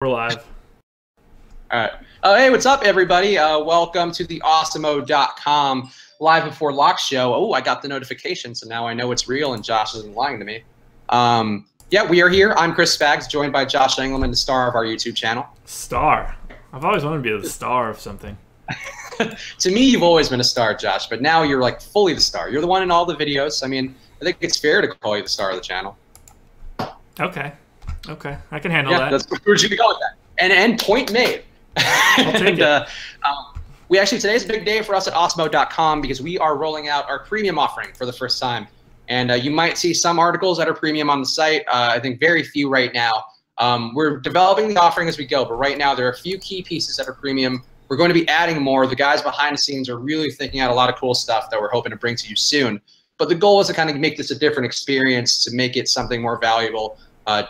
We're live. All right. Hey, what's up, everybody? Welcome to the awesemo.com live before lock show. Oh, I got the notification, so now I know it's real and Josh isn't lying to me. Yeah, we are here. I'm Chris Spags, joined by Josh Engelman, the star of our YouTube channel. Star. I've always wanted to be the star of something. To me, you've always been a star, Josh, but now you're like fully the star. You're the one in all the videos. I mean, I think it's fair to call you the star of the channel. Okay. I can handle that. That's where you go with that. And point made. I'll take it. We actually, today's a big day for us at awesemo.com because we are rolling out our premium offering for the first time. And you might see some articles that are premium on the site. I think very few right now. We're developing the offering as we go, but right now there are a few key pieces that are premium. We're going to be adding more. The guys behind the scenes are really thinking out a lot of cool stuff that we're hoping to bring to you soon. But the goal is to kind of make this a different experience, to make it something more valuable,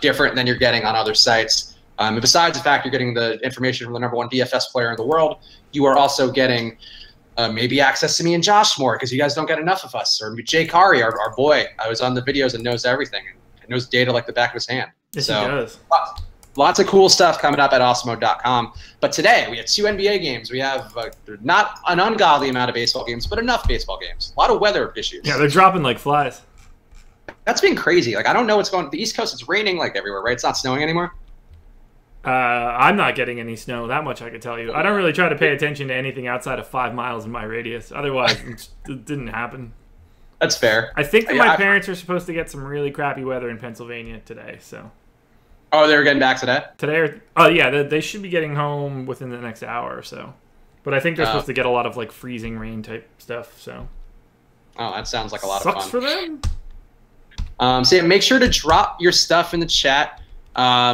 different than you're getting on other sites. And besides the fact you're getting the information from the #1 DFS player in the world, you are also getting maybe access to me and Josh more because you guys don't get enough of us. Or Jay Kari, our boy, I was on the videos and knows everything and knows data like the back of his hand. Yes, so, he does. Lots of cool stuff coming up at awesemo.com. But today we have 2 NBA games. We have not an ungodly amount of baseball games, but enough baseball games. A lot of weather issues. Yeah, they're dropping like flies. That's been crazy. Like, I don't know what's going on. The East Coast, it's raining like everywhere, right? It's not snowing anymore. I'm not getting any snow. That much I can tell you. I don't really try to pay attention to anything outside of 5 miles in my radius. Otherwise, it didn't happen. That's fair. I think that my parents are supposed to get some really crappy weather in Pennsylvania today. So. Oh, they were getting back today? Yeah, they should be getting home within the next hour or so. But I think they're supposed to get a lot of like freezing rain type stuff. So. Oh, that sounds like a lot of fun. Sucks for them. So yeah, make sure to drop your stuff in the chat.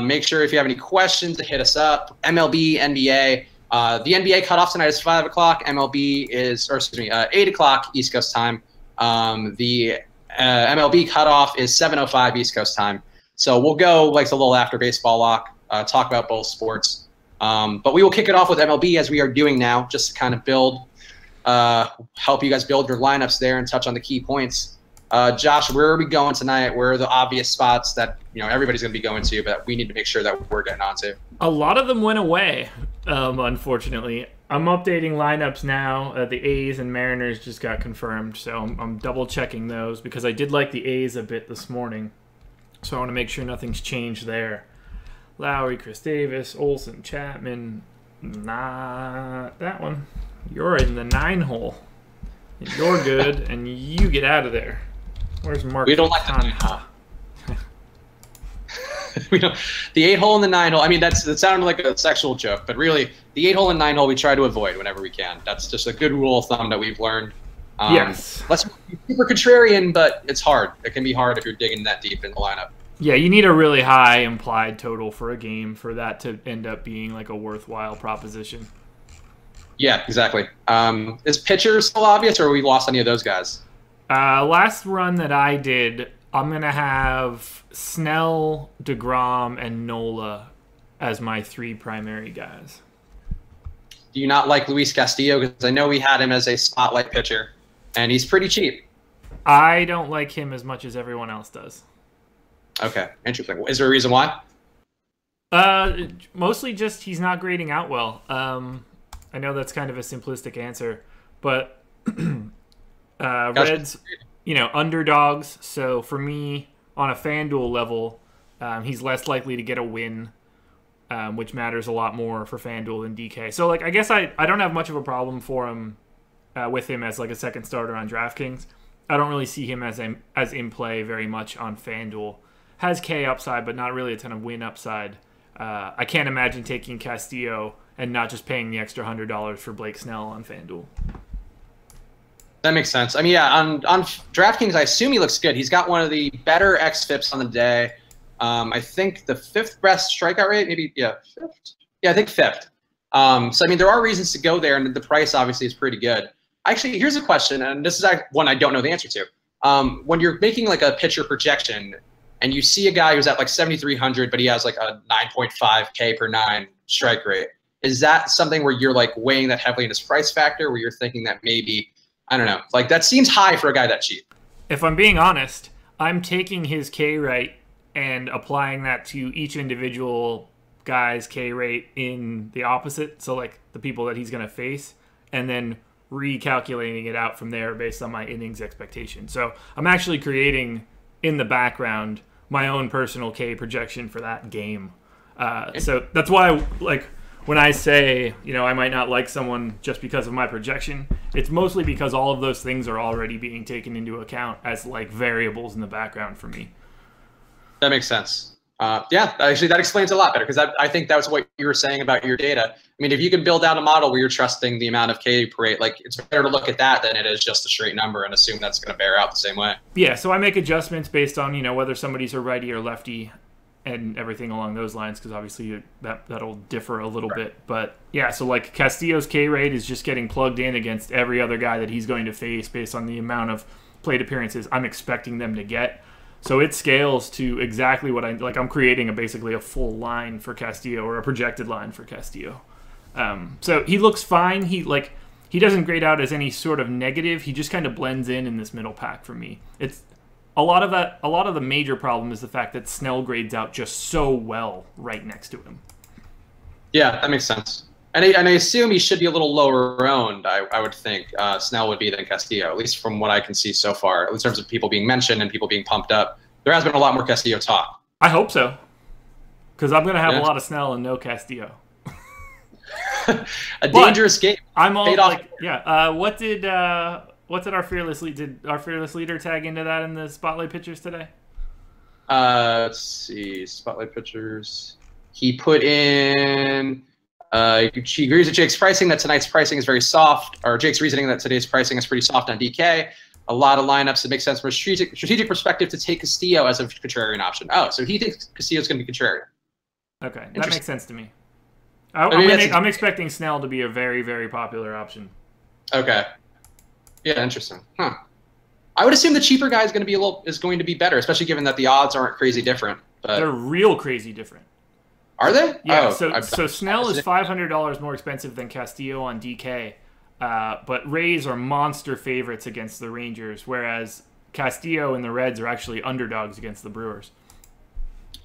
Make sure if you have any questions to hit us up. MLB, NBA. The NBA cutoff tonight is 5 o'clock. MLB is, 8 o'clock East Coast time. The MLB cutoff is 7:05 East Coast time. So we'll go like a little after baseball lock, talk about both sports. But we will kick it off with MLB as we are doing now, just to kind of build, help you guys build your lineups there and touch on the key points. Josh, where are we going tonight? Where are the obvious spots that everybody's going to be going to, but we need to make sure that we're getting onto? A lot of them went away, unfortunately. I'm updating lineups now. The A's and Mariners just got confirmed, so I'm double checking those because I did like the A's a bit this morning. So I want to make sure nothing's changed there. Lowry, Chris Davis, Olsen, Chapman. Not that one. You're in the 9 hole. You're good, and you get out of there. Where's Mark? We don't like the we don't. The 8 hole and the 9 hole. I mean, that sounded like a sexual joke, but really, the 8 hole and 9 hole we try to avoid whenever we can. That's just a good rule of thumb that we've learned. Yes. Let's be super contrarian, but it's hard. It can be hard if you're digging that deep in the lineup. Yeah, you need a really high implied total for a game for that to end up being like a worthwhile proposition. Yeah, exactly. Is pitcher still obvious, or have we lost any of those guys? Last run that I did, I'm going to have Snell, DeGrom, and Nola as my 3 primary guys. Do you not like Luis Castillo? Because I know we had him as a spotlight pitcher, and he's pretty cheap. I don't like him as much as everyone else does. Okay, interesting. Is there a reason why? Mostly just he's not grading out well. I know that's kind of a simplistic answer, but Reds, underdogs. So for me, on a FanDuel level, he's less likely to get a win, which matters a lot more for FanDuel than DK. So I guess I don't have much of a problem for him with him as like a second starter on DraftKings. I don't really see him as in play very much on FanDuel. Has K upside, but not really a ton of win upside. I can't imagine taking Castillo and not just paying the extra $100 for Blake Snell on FanDuel. That makes sense. I mean, yeah, on DraftKings, I assume he looks good. He's got one of the better xFIPs on the day. I think the 5th best strikeout rate, maybe, yeah, 5th? Yeah, I think 5th. So, I mean, there are reasons to go there, and the price obviously is pretty good. Actually, here's a question, and this is one I don't know the answer to. When you're making like a pitcher projection, and you see a guy who's at like 7,300, but he has like a 9.5 K per 9 strike rate, is that something where you're like weighing that heavily in his price factor, where you're thinking that maybe, I don't know, like that seems high for a guy that cheap? If I'm being honest, I'm taking his K rate and applying that to each individual guys' K rate in the opposite, so like the people that he's going to face, and then recalculating it out from there based on my innings expectation. So I'm actually creating in the background my own personal K projection for that game. So that's why, like, when I say, you know, I might not like someone just because of my projection, it's mostly because all of those things are already being taken into account as like variables in the background for me. That makes sense. Yeah, actually, that explains a lot better, because I think that was what you were saying about your data. I mean, if you can build out a model where you're trusting the amount of K per rate, like, it's better to look at that than it is just a straight number and assume that's going to bear out the same way. Yeah, so I make adjustments based on, you know, whether somebody's a righty or lefty and everything along those lines, because obviously that'll differ a little bit. But yeah, so like Castillo's K rate is just getting plugged in against every other guy that he's going to face based on the amount of plate appearances I'm expecting them to get. So it scales to exactly what I'm creating basically a full line for Castillo, or a projected line for Castillo. So he looks fine. He doesn't grade out as any sort of negative. He just kind of blends in this middle pack for me. It's a lot of the major problem is the fact that Snell grades out just so well right next to him. Yeah, that makes sense. And I assume he should be a little lower owned, I would think, Snell would be, than Castillo, at least from what I can see so far, in terms of people being mentioned and people being pumped up. There has been a lot more Castillo talk. I hope so, because I'm going to have a lot of Snell and no Castillo. A dangerous game. I'm all like, yeah. What did our fearless leader tag into that in the spotlight pictures today? Let's see, spotlight pictures. He put in. She agrees with Jake's pricing that tonight's pricing is very soft, or Jake's reasoning that today's pricing is pretty soft on DK. A lot of lineups that make sense from a strategic perspective to take Castillo as a contrarian option. Oh, so he thinks Castillo's going to be contrarian. Okay, that makes sense to me. I'm expecting Snell to be a very, very popular option. Okay. Yeah, interesting. Huh. I would assume the cheaper guy is going to be better, especially given that the odds aren't crazy different. But they're real crazy different. Are they? Yeah. So Snell is $500 more expensive than Castillo on DK, but Rays are monster favorites against the Rangers, whereas Castillo and the Reds are actually underdogs against the Brewers.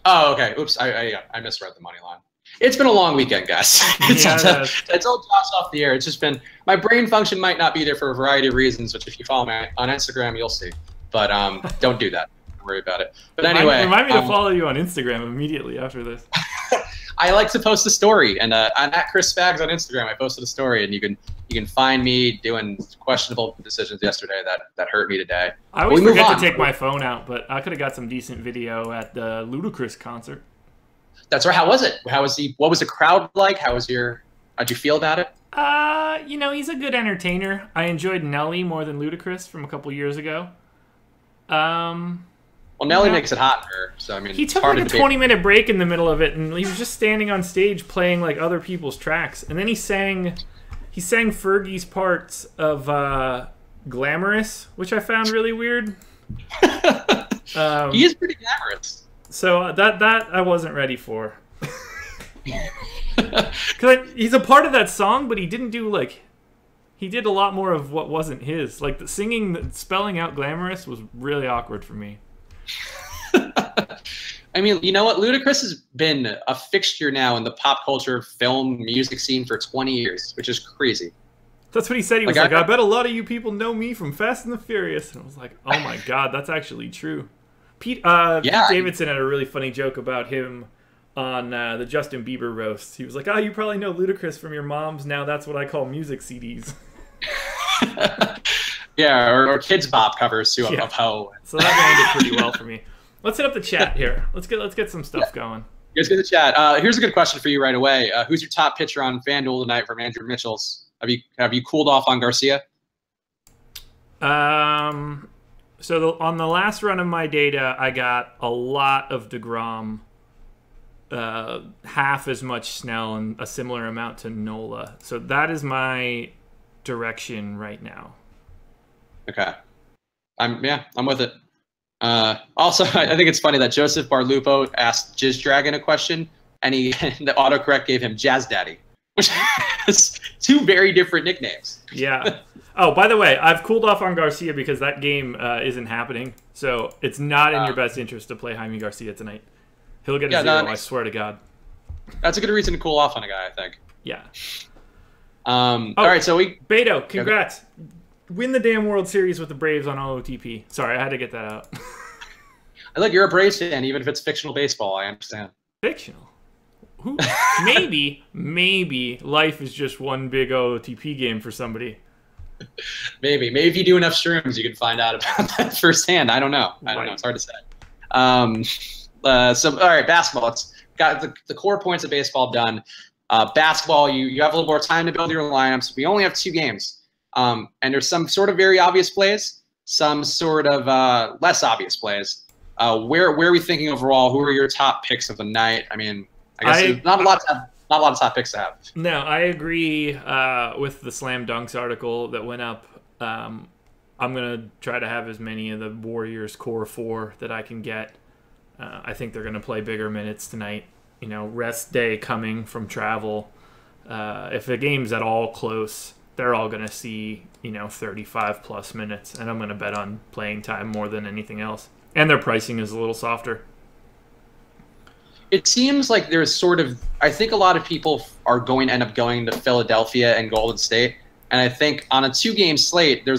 Oh, okay. Oops, I misread the money line. It's been a long weekend, guys. It's all Josh off the air. It's just been, my brain function might not be there for a variety of reasons, which if you follow me on Instagram, you'll see. But don't do that. Don't worry about it. But anyway. Remind me to follow you on Instagram immediately after this. I like to post a story, and I'm at Chris Spags on Instagram. I posted a story, and you can find me doing questionable decisions yesterday that hurt me today. I always forget to take my phone out, but I could have got some decent video at the Ludacris concert. That's right. How was it? What was the crowd like? How'd you feel about it? You know, he's a good entertainer. I enjoyed Nelly more than Ludacris from a couple years ago. Well, Nelly makes it hot for her, so I mean, he took like a 20-minute break in the middle of it, and he was just standing on stage playing like other people's tracks, and then he sang Fergie's parts of "Glamorous," which I found really weird. He is pretty glamorous. So that I wasn't ready for. Because he's a part of that song, but he didn't do he did a lot more of what wasn't his. Like spelling out "glamorous" was really awkward for me. I mean, you know what? Ludacris has been a fixture now in the pop culture, film, music scene for 20 years, which is crazy. That's what he said. He was like, I bet a lot of you people know me from Fast and the Furious. And I was like, oh my God, that's actually true. Pete Davidson had a really funny joke about him on the Justin Bieber roast. He was like, you probably know Ludacris from your mom's Now That's What I Call Music CDs. Yeah, or Kids Bop covers too of Ho. So that landed pretty well for me. Let's hit up the chat here. Let's get some stuff going. Let's get the chat. Here's a good question for you right away. Who's your top pitcher on FanDuel tonight from Andrew Mitchell's? Have you cooled off on Garcia? So on the last run of my data, I got a lot of DeGrom, half as much Snell, and a similar amount to Nola. So that is my direction right now. Okay. I'm with it. Also, I think it's funny that Joseph Barlupo asked Jizz Dragon a question, and the autocorrect gave him Jazz Daddy, which is two very different nicknames. Yeah. Oh, by the way, I've cooled off on Garcia because that game isn't happening. So it's not in your best interest to play Jaime Garcia tonight. He'll get a 0, I swear to God. That's a good reason to cool off on a guy, I think. Yeah. All right, so Beto, congrats. Win the damn World Series with the Braves on OTP. Sorry, I had to get that out. I like you're a Braves fan, even if it's fictional baseball. I understand. Fictional? Who? maybe life is just one big OTP game for somebody. Maybe if you do enough shrooms, you can find out about that firsthand. I don't know. It's hard to say. So all right, basketball. It's got the core points of baseball done. Basketball, you have a little more time to build your lineups. We only have 2 games, and there's some sort of very obvious plays, some sort of less obvious plays. Where are we thinking overall? Who are your top picks of the night? I mean, I guess not a lot of top picks to have. No, I agree with the Slam Dunks article that went up. I'm gonna try to have as many of the Warriors core 4 that I can get. I think they're gonna play bigger minutes tonight. Rest day coming from travel. If the game's at all close, they're all gonna see 35 plus minutes, and I'm gonna bet on playing time more than anything else. And their pricing is a little softer. It seems like there's sort of, I think a lot of people are going to end up going to Philadelphia and Golden State. And I think on a 2-game slate, there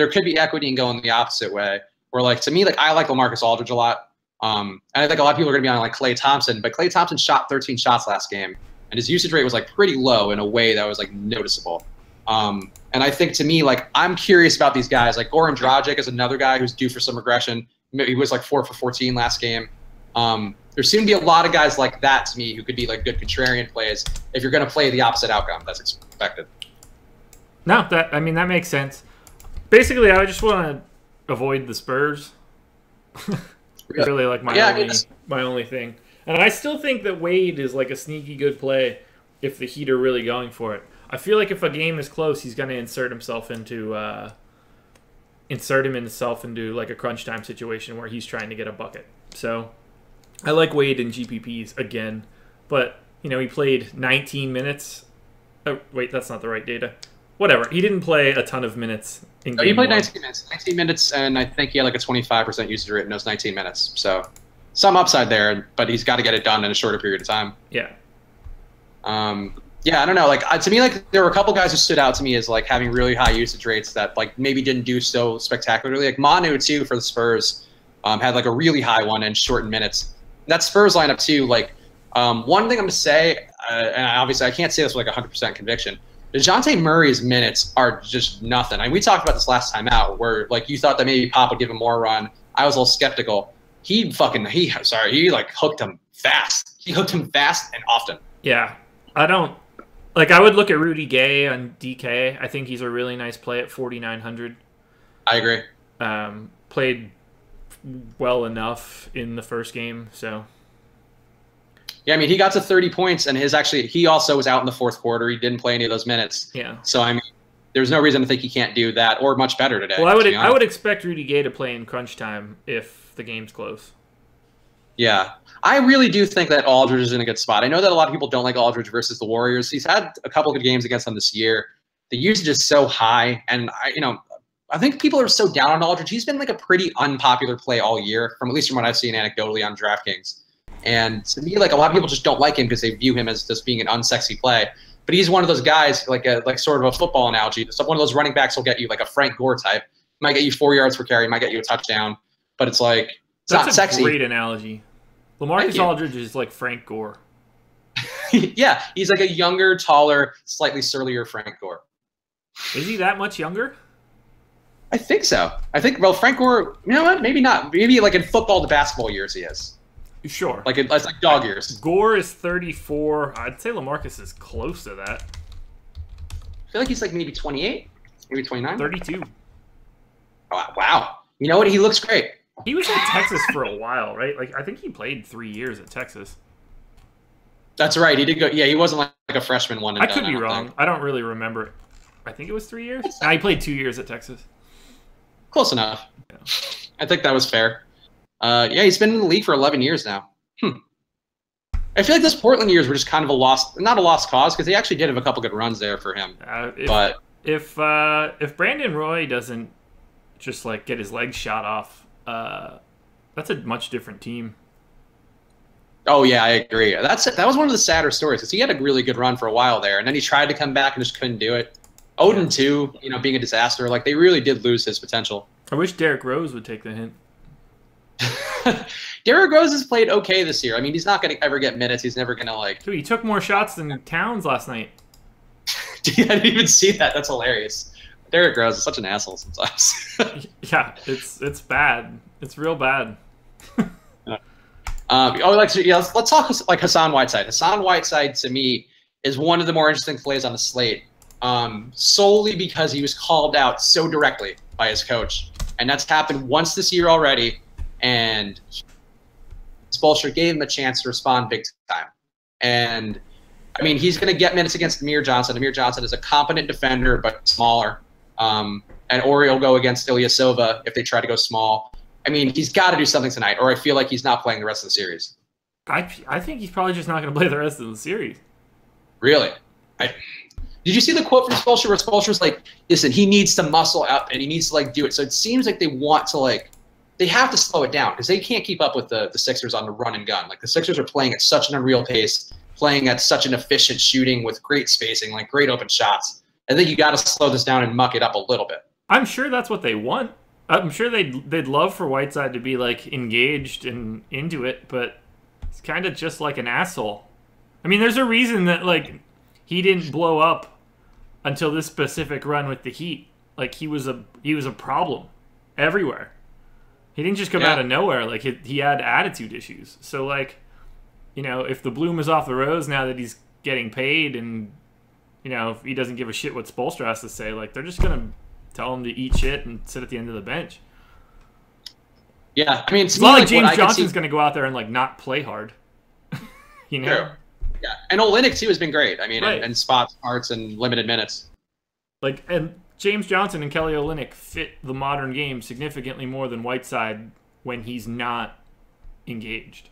could be equity in going the opposite way. Where, like, to me, like, I like LaMarcus Aldridge a lot. And I think a lot of people are going to be on, like, Klay Thompson. But Klay Thompson shot 13 shots last game. And his usage rate was, like, pretty low in a way that was, like, noticeable. And I think, to me, like, I'm curious about these guys. Like, Goran Dragic is another guy who's due for some regression. He was, like, 4 for 14 last game. There seem to be a lot of guys like that to me who could be like good contrarian plays if you're going to play the opposite outcome that's expected. No, that makes sense. Basically, I just want to avoid the Spurs. Really, like my only thing. And I still think that Wade is like a sneaky good play if the Heat are really going for it. I feel like if a game is close, he's going to insert himself into like a crunch time situation where he's trying to get a bucket. So I like Wade in GPPs again, but he played 19 minutes. Oh, wait, that's not the right data. Whatever. He didn't play a ton of minutes in game he played 1. 19 minutes. 19 minutes, and I think he had like a 25% usage rate in those 19 minutes. So some upside there, but he's got to get it done in a shorter period of time. Yeah. Yeah, I don't know. Like to me, like there were a couple guys who stood out to me as like having really high usage rates that like maybe didn't do so spectacularly. Like Manu too for the Spurs had like a really high one in shortened minutes. That Spurs lineup too, like one thing I'm going to say, and obviously I can't say this with like 100% conviction, DeJounte Murray's minutes are just nothing. I mean, we talked about this last time out where like you thought that maybe Pop would give him more run. I was a little skeptical. He like hooked him fast. He hooked him fast and often. Yeah. I would look at Rudy Gay on DK. I think he's a really nice play at 4,900. I agree. Played well enough in the first game, so yeah, I mean he got to 30 points and he also was out in the fourth quarter. He didn't play any of those minutes. Yeah. So I mean there's no reason to think he can't do that or much better today. Well, I would expect Rudy Gay to play in crunch time if the game's close. Yeah. I really do think that Aldridge is in a good spot. I know that a lot of people don't like Aldridge versus the Warriors. He's had a couple good games against them this year. The usage is so high, and I think people are so down on Aldridge. He's been like a pretty unpopular play all year, at least from what I've seen anecdotally on DraftKings. And to me, like a lot of people just don't like him because they view him as just being an unsexy play. But he's one of those guys, like sort of a football analogy. One of those running backs will get you like a Frank Gore type. Might get you 4 yards per carry, might get you a touchdown, but it's like That's not sexy. That's a great analogy. LaMarcus Aldridge is like Frank Gore. Yeah, he's like a younger, taller, slightly surlier Frank Gore. Is he that much younger? I think so. Well, Frank Gore, you know what? Maybe not. Maybe like in football to basketball years he is. Sure. It's like dog years. Gore is 34. I'd say LaMarcus is close to that. I feel like he's like maybe 28, maybe 29. 32. Oh, wow. You know what? He looks great. He was in Texas for a while, right? Like I think he played 3 years at Texas. That's right. He did go. Yeah, he wasn't like a freshman one. I could be wrong. I don't really remember. I think it was 3 years. He played 2 years at Texas. Close enough. Yeah. I think that was fair. Yeah, he's been in the league for 11 years now. I feel like those Portland years were just kind of not a lost cause, because they actually did have a couple good runs there for him. If Brandon Roy doesn't just like get his legs shot off, that's a much different team. Oh yeah, I agree. That was one of the sadder stories because he had a really good run for a while there, and then he tried to come back and just couldn't do it. Yeah. Odin too, being a disaster. Like they really did lose his potential. I wish Derrick Rose would take the hint. Derrick Rose has played okay this year. I mean, he's not going to ever get minutes. He's never going to like. Dude, he took more shots than Towns last night. I didn't even see that. That's hilarious. Derrick Rose is such an asshole sometimes. Yeah, it's bad. It's real bad. Let's talk like Hassan Whiteside. Hassan Whiteside to me is one of the more interesting plays on the slate, solely because he was called out so directly by his coach, and that's happened once this year already. And Spoelstra gave him a chance to respond big time. And I mean, he's going to get minutes against Amir Johnson. Amir Johnson is a competent defender, but smaller. And Ori will go against Ilyasova if they try to go small. I mean, he's got to do something tonight, or I feel like he's not playing the rest of the series. I think he's probably just not going to play the rest of the series. Really? Did you see the quote from Spoelstra where Spoelstra's like, listen, he needs to muscle up and he needs to like do it. So it seems like they want to like, they have to slow it down because they can't keep up with the Sixers on the run and gun. Like the Sixers are playing at such an unreal pace, playing at such an efficient shooting with great spacing, like great open shots. I think you got to slow this down and muck it up a little bit. I'm sure that's what they want. I'm sure they'd love for Whiteside to be like engaged and into it, but it's kind of just like an asshole. I mean, there's a reason that like he didn't blow up until this specific run with the Heat. Like he was a problem everywhere. He didn't just come out of nowhere. Like he had attitude issues. So like, if the bloom is off the rose now that he's getting paid, and if he doesn't give a shit what Spoelstra has to say, like they're just gonna tell him to eat shit and sit at the end of the bench. Yeah, I mean, it's not like James Johnson's going to go out there and like not play hard. True. Yeah, and Olynyk too has been great. I mean, right. and spot starts and limited minutes. Like, and James Johnson and Kelly Olynyk fit the modern game significantly more than Whiteside when he's not engaged.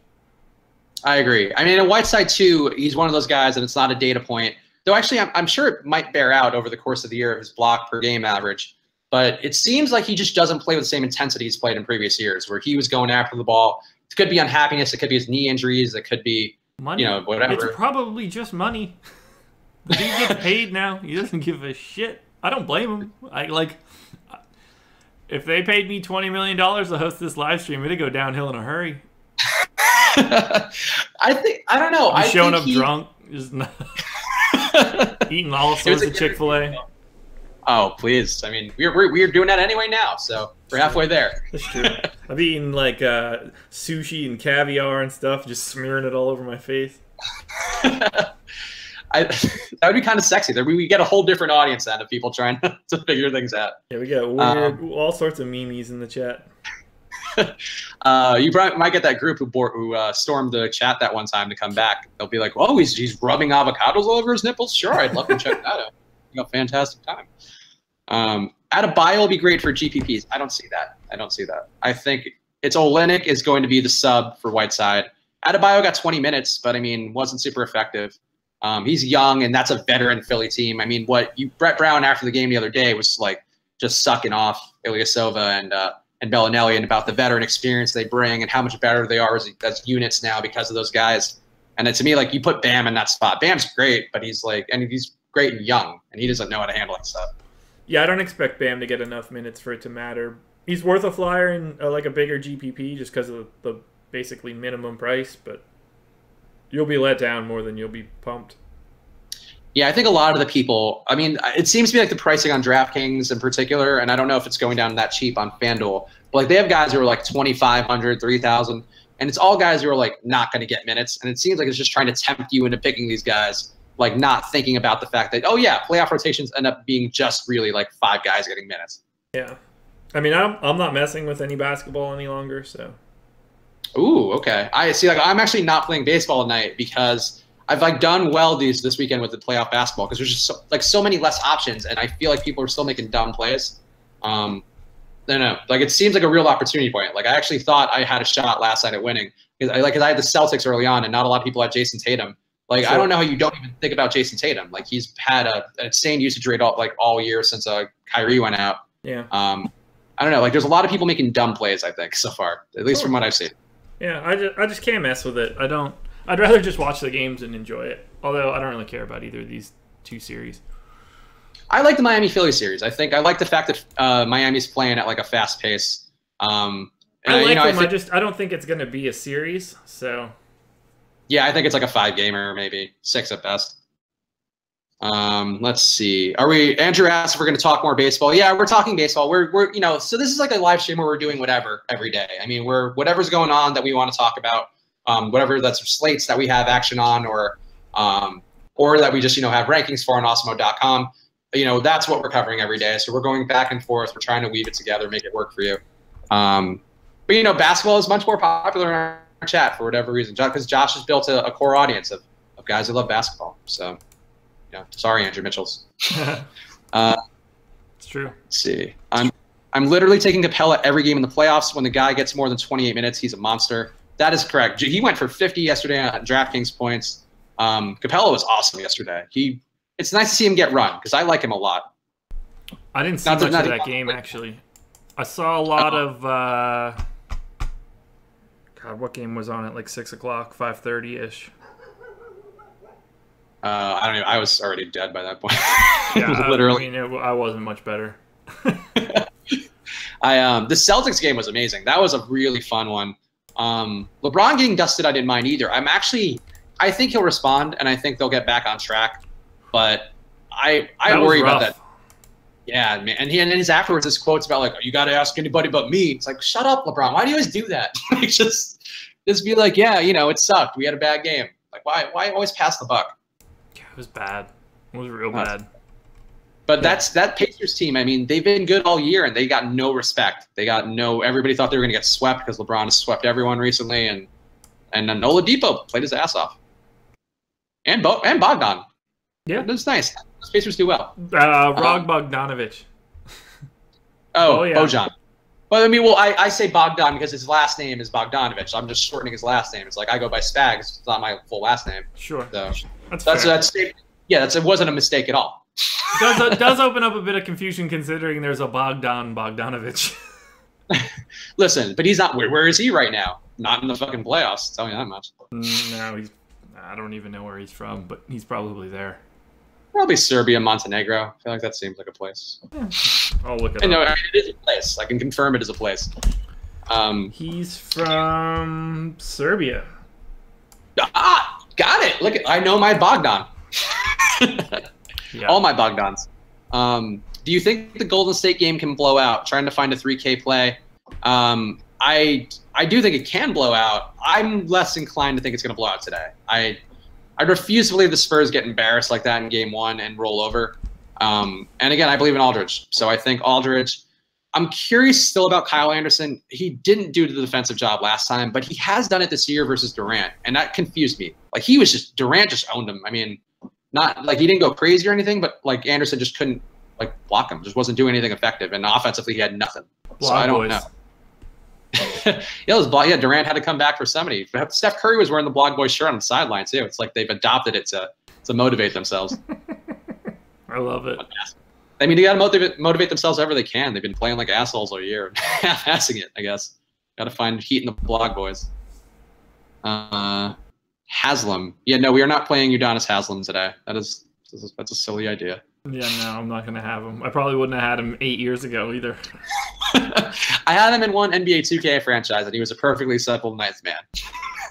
I agree. I mean, and Whiteside too, he's one of those guys, and it's not a data point. Though actually, I'm sure it might bear out over the course of the year, his block per game average. But it seems like he just doesn't play with the same intensity he's played in previous years, where he was going after the ball. It could be unhappiness. It could be his knee injuries. It could be, money. Whatever. It's probably just money. The dude gets paid now. He doesn't give a shit. I don't blame him. If they paid me $20 million to host this live stream, it'd go downhill in a hurry. I don't know. He's showing up drunk, just eating all sorts of Chick-fil-A. Oh, please. I mean, we're doing that anyway now, so we're halfway there. That's true. I've eaten like sushi and caviar and stuff, just smearing it all over my face. That would be kind of sexy. We get a whole different audience then of people trying to figure things out. Yeah, we got weird, all sorts of memes in the chat. You might get that group who stormed the chat that one time to come back. They'll be like, "Oh, he's rubbing avocados all over his nipples." Sure, I'd love to check that out. A fantastic time. Adebayo will be great for GPPs. I don't see that. I think it's Olynyk is going to be the sub for Whiteside. Adebayo got 20 minutes, but I mean, wasn't super effective. He's young, and that's a veteran Philly team. I mean, Brett Brown after the game the other day was like just sucking off Ilyasova and Bellinelli and about the veteran experience they bring and how much better they are as units now because of those guys. And then to me, like you put Bam in that spot. Bam's great, but he's great and young, and he doesn't know how to handle that stuff. Yeah, I don't expect Bam to get enough minutes for it to matter. He's worth a flyer in like a bigger GPP just because of the basically minimum price, but you'll be let down more than you'll be pumped. Yeah, I think a lot of the people, I mean, it seems to be like the pricing on DraftKings in particular, and I don't know if it's going down that cheap on FanDuel, but like they have guys who are like 2,500, 3,000, and it's all guys who are like not going to get minutes, and it seems like it's just trying to tempt you into picking these guys, like not thinking about the fact that, oh yeah, playoff rotations end up being just really like 5 guys getting minutes. Yeah. I mean, I'm not messing with any basketball any longer, so. Ooh, okay. I see. Like, I'm actually not playing baseball tonight because I've like done well this weekend with the playoff basketball because there's just so many less options, and I feel like people are still making dumb plays. I don't know. Like, it seems like a real opportunity point. Like, I actually thought I had a shot last night at winning because I had the Celtics early on, and not a lot of people had Jason Tatum. Like, sure. I don't know how you don't even think about Jason Tatum. Like, he's had an insane usage rate all year since Kyrie went out. Yeah. I don't know. Like, there's a lot of people making dumb plays, I think, so far, at least from what I've seen. Yeah, I just can't mess with it. I'd rather just watch the games and enjoy it. Although I don't really care about either of these two series. I like the Miami Philly series. I like the fact that Miami's playing at like a fast pace. I like them. I don't think it's going to be a series. So yeah, I think it's like a 5-gamer, maybe 6 at best. Let's see. Andrew asked if we're going to talk more baseball. Yeah, we're talking baseball. We're so this is like a live stream where we're doing whatever every day. I mean, whatever's going on that we want to talk about, whatever that's slates that we have action on, or that we just have rankings for on Awesemo.com. That's what we're covering every day. So we're going back and forth. We're trying to weave it together, make it work for you. But basketball is much more popular in our chat for whatever reason, because Josh has built a core audience of guys who love basketball. So, sorry, Andrew Mitchells. It's true. Let's see. I'm literally taking Capella every game in the playoffs. When the guy gets more than 28 minutes, he's a monster. That is correct. He went for 50 yesterday on DraftKings points. Capella was awesome yesterday. It's nice to see him get run because I like him a lot. I didn't see much of that game, actually. I saw a lot of God, what game was on at like 6 o'clock, 5:30-ish? I don't know. I was already dead by that point. Yeah, literally. I wasn't much better. The Celtics game was amazing. That was a really fun one. LeBron getting dusted, I didn't mind either. I think he'll respond, and I think they'll get back on track. But I worry about that. Yeah, man. And his afterwards, his quotes about like, you got to ask anybody but me. It's like, shut up, LeBron. Why do you always do that? just be like, yeah, it sucked. We had a bad game. Like, why always pass the buck? Yeah, it was bad. It was real bad. But that Pacers team. I mean, they've been good all year, and they got no respect. Everybody thought they were going to get swept because LeBron has swept everyone recently, and Oladipo played his ass off, and Bogdan. Yeah, that's nice. Those Pacers do well. Rog Bogdanovich. Oh, yeah. Bojan. But I say Bogdan because his last name is Bogdanovich. So I'm just shortening his last name. It's like I go by Spags. It's not my full last name. Sure. So that's fair. It wasn't a mistake at all. It does open up a bit of confusion considering there's a Bogdanovich. Listen, but he's not. Where is he right now? Not in the fucking playoffs. I'll tell you that much. No, I don't even know where he's from, but he's probably there. Probably Serbia, Montenegro. I feel like that seems like a place. Yeah. I'll look it up. No, it is a place. I can confirm it is a place. He's from Serbia. Got it. Look, I know my Bogdan. Yeah. All my Bogdans. Do you think the Golden State game can blow out? Trying to find a 3K play. I do think it can blow out. I'm less inclined to think it's going to blow out today. I refuse to believe the Spurs get embarrassed like that in Game 1 and roll over. And again, I believe in Aldridge. So I think Aldridge. I'm curious still about Kyle Anderson. He didn't do the defensive job last time, but he has done it this year versus Durant, and that confused me. Like Durant just owned him. I mean, not like he didn't go crazy or anything, but like Anderson just couldn't like block him. Just wasn't doing anything effective, and offensively he had nothing. So I don't know. Durant had to come back for somebody. Steph Curry was wearing the Blog Boy shirt on the sideline too. It's like they've adopted it to motivate themselves. I love it. I mean, they got to motivate themselves however they can. They've been playing like assholes all year, half-assing it, I guess. Got to find heat in the Blog Boys. Haslam. Yeah, no, we are not playing Udonis Haslam today. That's a silly idea. Yeah, no, I'm not going to have him. I probably wouldn't have had him 8 years ago either. I had him in one NBA 2K franchise, and he was a perfectly simple ninth man.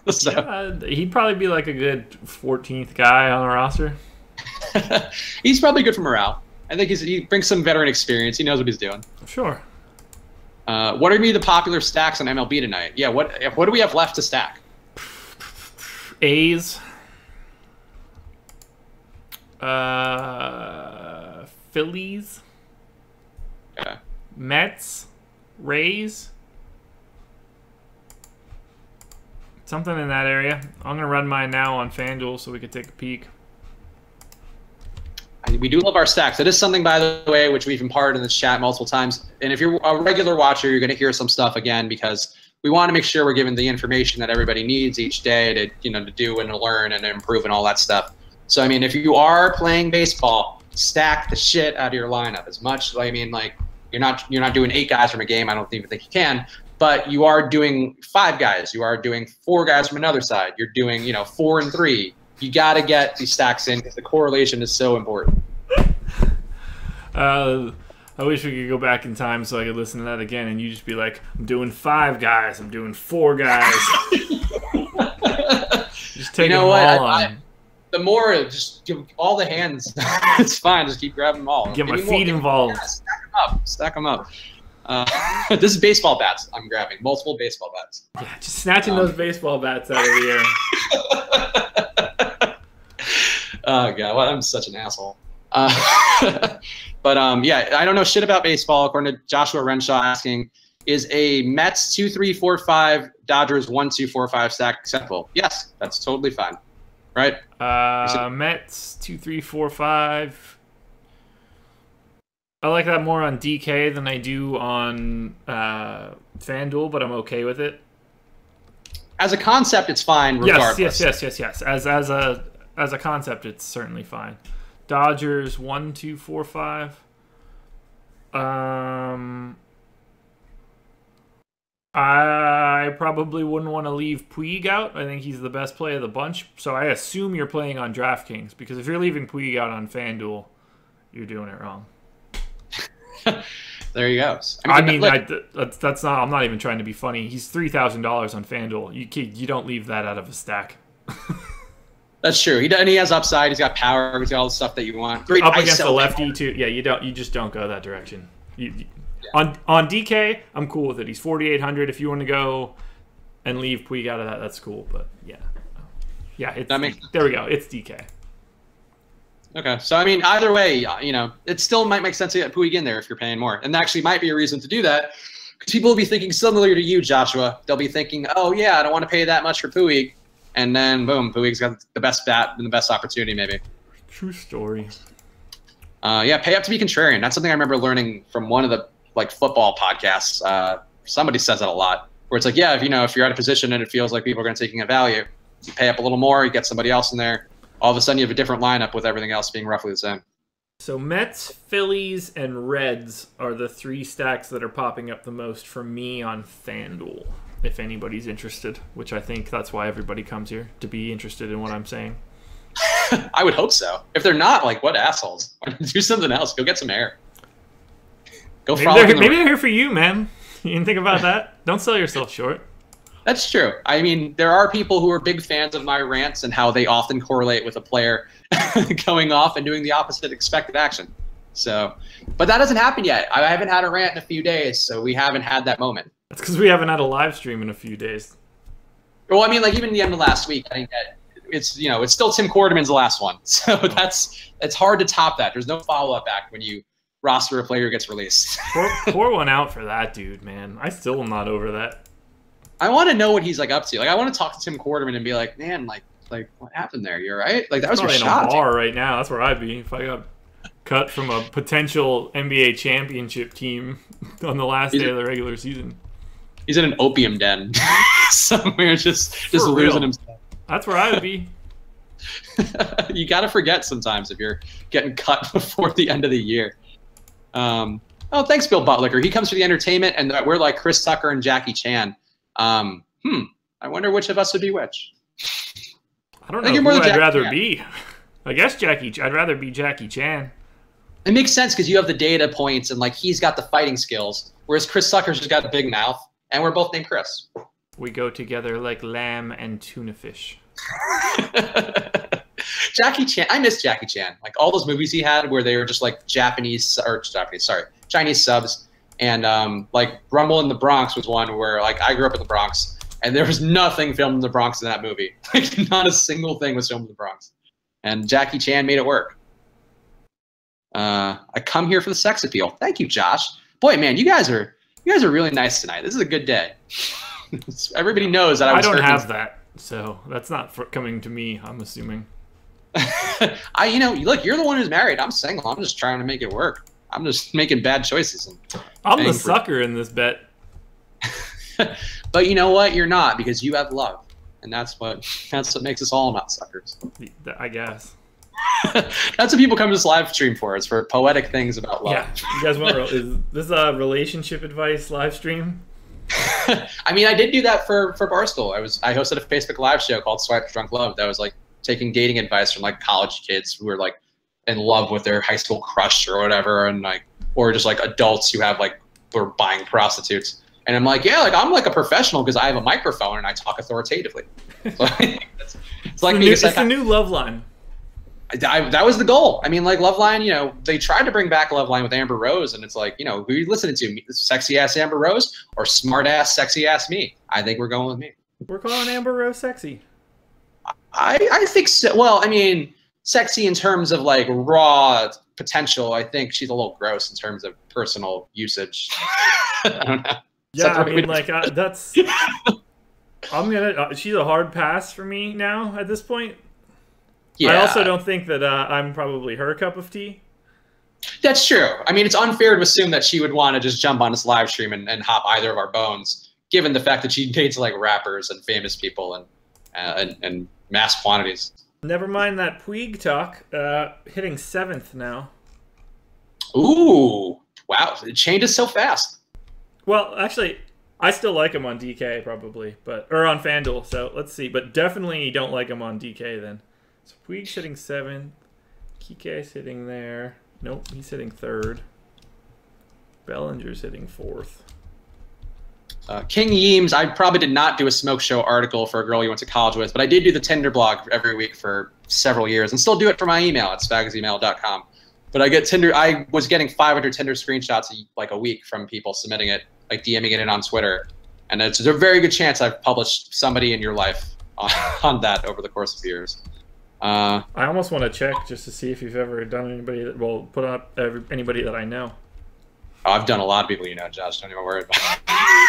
So. Yeah, he'd probably be like a good 14th guy on the roster. He's probably good for morale. I think he brings some veteran experience. He knows what he's doing. Sure. What are the popular stacks on MLB tonight? Yeah, what do we have left to stack? A's. Phillies. Okay. Mets. Rays. Something in that area. I'm going to run mine now on FanDuel so we can take a peek. We do love our stacks. It is something, by the way, which we've imparted in the chat multiple times. And if you're a regular watcher, you're going to hear some stuff again because we want to make sure we're giving the information that everybody needs each day to do and to learn and to improve and all that stuff. So, I mean, if you are playing baseball, stack the shit out of your lineup as much. I mean, like you're not doing 8 guys from a game. I don't even think you can. but you are doing 5 guys. You are doing 4 guys from another side. You're doing, 4 and 3. You got to get these stacks in because the correlation is so important. I wish we could go back in time so I could listen to that again, and you just be like, I'm doing 5 guys. I'm doing 4 guys. Just take them all on. The more, just give all the hands. It's fine. Just keep grabbing them all. Get my feet involved. Yeah, stack them up. This is baseball bats I'm grabbing. Multiple baseball bats. Yeah, just snatching those baseball bats out of the air. Oh, God. Well, I'm such an asshole. But yeah, I don't know shit about baseball. According to Joshua Renshaw asking, is a Mets 2-3-4-5, Dodgers 1-2-4-5 stack acceptable? Yes, that's totally fine. Right? Mets 2-3-4-5. I like that more on DK than I do on FanDuel, but I'm okay with it. As a concept, it's fine regardless. Yes. As a concept, it's certainly fine. Dodgers 1-2-4-5. I probably wouldn't want to leave Puig out. I think he's the best play of the bunch. So I assume you're playing on DraftKings, because if you're leaving Puig out on FanDuel, you're doing it wrong. There he goes. That's not. I'm not even trying to be funny. He's $3,000 on FanDuel. You don't leave that out of a stack. That's true. He has upside. He's got power. He's got all the stuff that you want. Great up against the lefty too. Yeah, you just don't go that direction. On DK, I'm cool with it. He's 4,800. If you want to go and leave Puig out of that, that's cool. But yeah. There we go. It's DK. Okay, so I mean, either way, it still might make sense to get Puig in there if you're paying more, and actually might be a reason to do that, because people will be thinking similar to you, Joshua. They'll be thinking, oh yeah, I don't want to pay that much for Puig, and then boom, Puig's got the best bat and the best opportunity, maybe. True story. Yeah, pay up to be contrarian. That's something I remember learning from one of the football podcasts. Somebody says that a lot, where it's like, yeah, if you're at a position and it feels like people are going to take a value, you pay up a little more, you get somebody else in there. All of a sudden, you have a different lineup with everything else being roughly the same. So Mets, Phillies, and Reds are the 3 stacks that are popping up the most for me on FanDuel, if anybody's interested, which I think that's why everybody comes here, to be interested in what I'm saying. I would hope so. If they're not, what assholes? Do something else. Go get some air. Go maybe they're here for you, man. You didn't think about that? Don't sell yourself short. That's true. I mean, there are people who are big fans of my rants and how they often correlate with a player going off and doing the opposite expected action. So, but that hasn't happened yet. I haven't had a rant in a few days, so we haven't had that moment. That's because we haven't had a live stream in a few days. Well, I mean, even the end of last week, I think that it's still Tim Quarterman's last one. So it's hard to top that. There's no follow-up act when you roster a player who gets released. pour one out for that dude, man. I still am not over that. I want to know what he's up to. I want to talk to Tim Quarterman and be like, man, what happened there? You're right. That was your shot. In a bar right now. That's where I'd be if I got cut from a potential NBA championship team on the last day of the regular season. He's in an opium den somewhere, just losing himself. That's where I would be. You got to forget sometimes if you're getting cut before the end of the year. Oh, thanks, Bill Butlicker. He comes for the entertainment, and we're like Chris Tucker and Jackie Chan. I wonder which of us would be which. I don't know who I'd rather be. I guess I'd rather be Jackie Chan. It makes sense because you have the data points and he's got the fighting skills, whereas Chris Tucker's just got a big mouth, and we're both named Chris. We go together like lamb and tuna fish. Jackie Chan, I miss Jackie Chan. All those movies he had where they were just Chinese subs. And Rumble in the Bronx was one where I grew up in the Bronx, and there was nothing filmed in the Bronx in that movie. Not a single thing was filmed in the Bronx, and Jackie Chan made it work. I come here for the sex appeal. Thank you, Josh. Boy, man, you guys are really nice tonight. This is a good day. Everybody knows that I don't have that, so that's not coming to me. I'm assuming. Look, you're the one who's married. I'm single. I'm just trying to make it work. I'm just making bad choices. I'm the sucker in this bet. But you know what? You're not, because you have love, and that's what makes us all not suckers. I guess. That's what people come to this live stream for. It's for poetic things about love. Yeah. You guys want? Is this a relationship advice live stream? I mean, I did do that for Barstool. I hosted a Facebook Live show called Swipe Drunk Love that was like taking dating advice from like college kids who were like in love with their high school crush or whatever, and like, or just like adults who have like, were buying prostitutes. And I'm like, yeah, like I'm like a professional because I have a microphone and I talk authoritatively. So, it's like it's the new Love Line. That was the goal. I mean, like Loveline, you know, they tried to bring back Loveline with Amber Rose, and it's like, you know, who are you listening to? Sexy ass Amber Rose or smart ass sexy ass me? I think we're going with me. We're calling Amber Rose sexy. I think so. Well, I mean, sexy in terms of like raw potential. I think she's a little gross in terms of personal usage. I don't know. Yeah, I mean, like that's. I'm gonna. She's a hard pass for me now at this point. Yeah. I also don't think that I'm probably her cup of tea. That's true. I mean, it's unfair to assume that she would want to just jump on this live stream and hop either of our bones, given the fact that she dates like rappers and famous people and mass quantities. Never mind that Puig talk. Hitting 7th now. Ooh, wow! It changes so fast. Well, actually, I still like him on DK probably, or on FanDuel. So let's see. But definitely don't like him on DK then. So Puig's hitting 7th. Kike's hitting there. Nope, he's hitting 3rd. Bellinger's hitting 4th. King Yeems, I probably did not do a smoke show article for a girl you went to college with, but I did do the Tinder blog every week for several years and still do it for my email at spagsemail.com. But I was getting 500 Tinder screenshots like a week from people submitting it, like DMing it in on Twitter. And it's a very good chance I've published somebody in your life on that over the course of years. I almost want to check just to see if you've ever done anybody that will put up anybody that I know. Oh, I've done a lot of people you know, Josh. Don't even worry about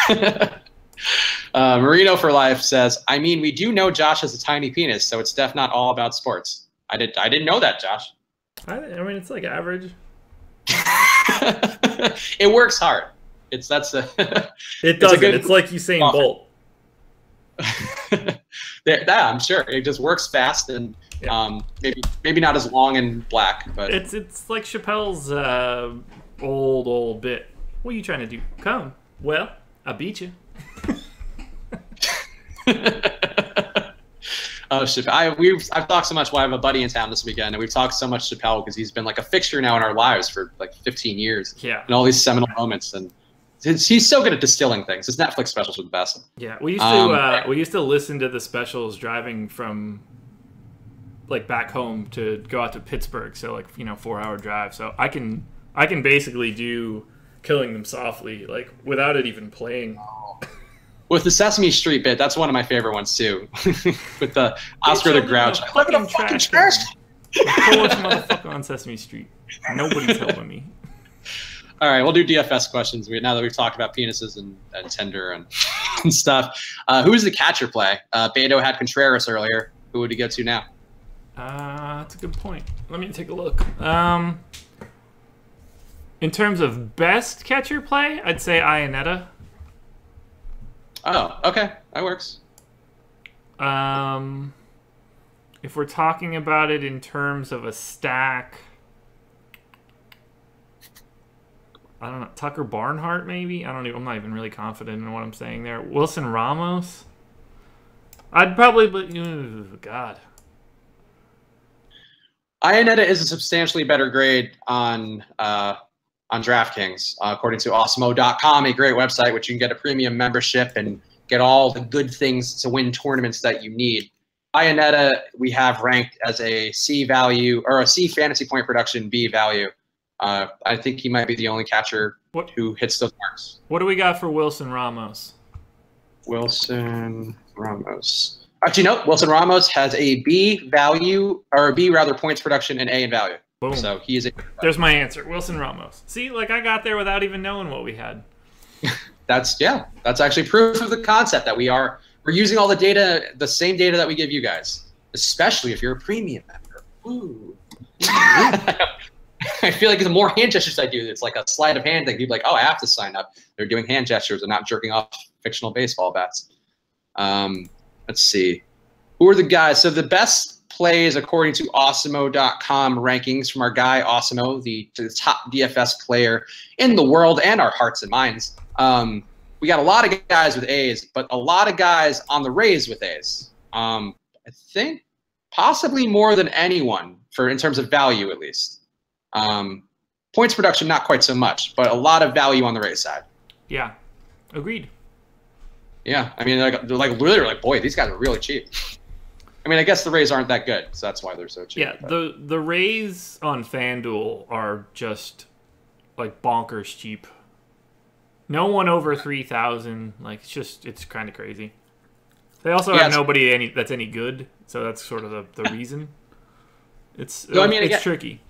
it. Marino for Life says, I mean, we do know Josh has a tiny penis, so it's definitely not all about sports. I didn't know that, Josh. I mean, it's like average. It works hard. It doesn't. It's like Usain Bolt. I'm sure it just works fast and maybe not as long and black, but it's like Chappelle's old bit. What are you trying to do? Come. Well, I beat you. Oh, Chappelle. I've talked so much. Well, I have a buddy in town this weekend, and we've talked so much Chappelle because he's been like a fixture now in our lives for like 15 years. Yeah. And all these seminal moments, and he's so good at distilling things. His Netflix specials are the best. Yeah, we used to listen to the specials driving from like back home to go out to Pittsburgh, so like 4-hour drive. So I can basically do Killing Them Softly like without it even playing. With the Sesame Street bit, that's one of my favorite ones too. With the Oscar the Grouch. I live in a fucking trash. The poorest motherfucker on Sesame Street. Nobody's helping me. All right, we'll do DFS questions now that we've talked about penises and Tinder and stuff. Who's the catcher play? Beto had Contreras earlier. Who would he go to now? That's a good point. Let me take a look. In terms of best catcher play, I'd say Iannetta. Oh, okay. That works. If we're talking about it in terms of a stack, I don't know. Tucker Barnhart, maybe? I'm not even really confident in what I'm saying there. Wilson Ramos? I'd probably... God. Iannetta is a substantially better grade on DraftKings, according to Awesemo.com, a great website which you can get a premium membership and get all the good things to win tournaments that you need. Iannetta, we have ranked as a C value or a C fantasy point production, B value. I think he might be the only catcher who hits those marks. What do we got for Wilson Ramos? Wilson Ramos. Actually, no. Wilson Ramos has a B value, or a B rather points production and A in value. Boom. So he is a. There's my answer. Wilson Ramos. See, like I got there without even knowing what we had. That's actually proof of the concept that we're using all the data, the same data that we give you guys, especially if you're a premium member. Ooh. I feel like the more hand gestures I do, it's like a sleight of hand thing. People are like, oh, I have to sign up. They're doing hand gestures and not jerking off fictional baseball bats. Let's see. Who are the guys? So the best plays according to Awesemo.com rankings from our guy Awesemo, the top DFS player in the world and our hearts and minds. we got a lot of guys with A's, but a lot of guys on the Rays with A's. I think possibly more than anyone in terms of value, at least. Points production, not quite so much, but a lot of value on the Rays side. Yeah, agreed. Yeah, I mean, literally, boy, these guys are really cheap. I mean, I guess the Rays aren't that good, so that's why they're so cheap. Yeah, the Rays on FanDuel are just like bonkers cheap. No one over 3,000. Like it's kind of crazy. They also have nobody that's any good, so that's sort of the reason. It's tricky.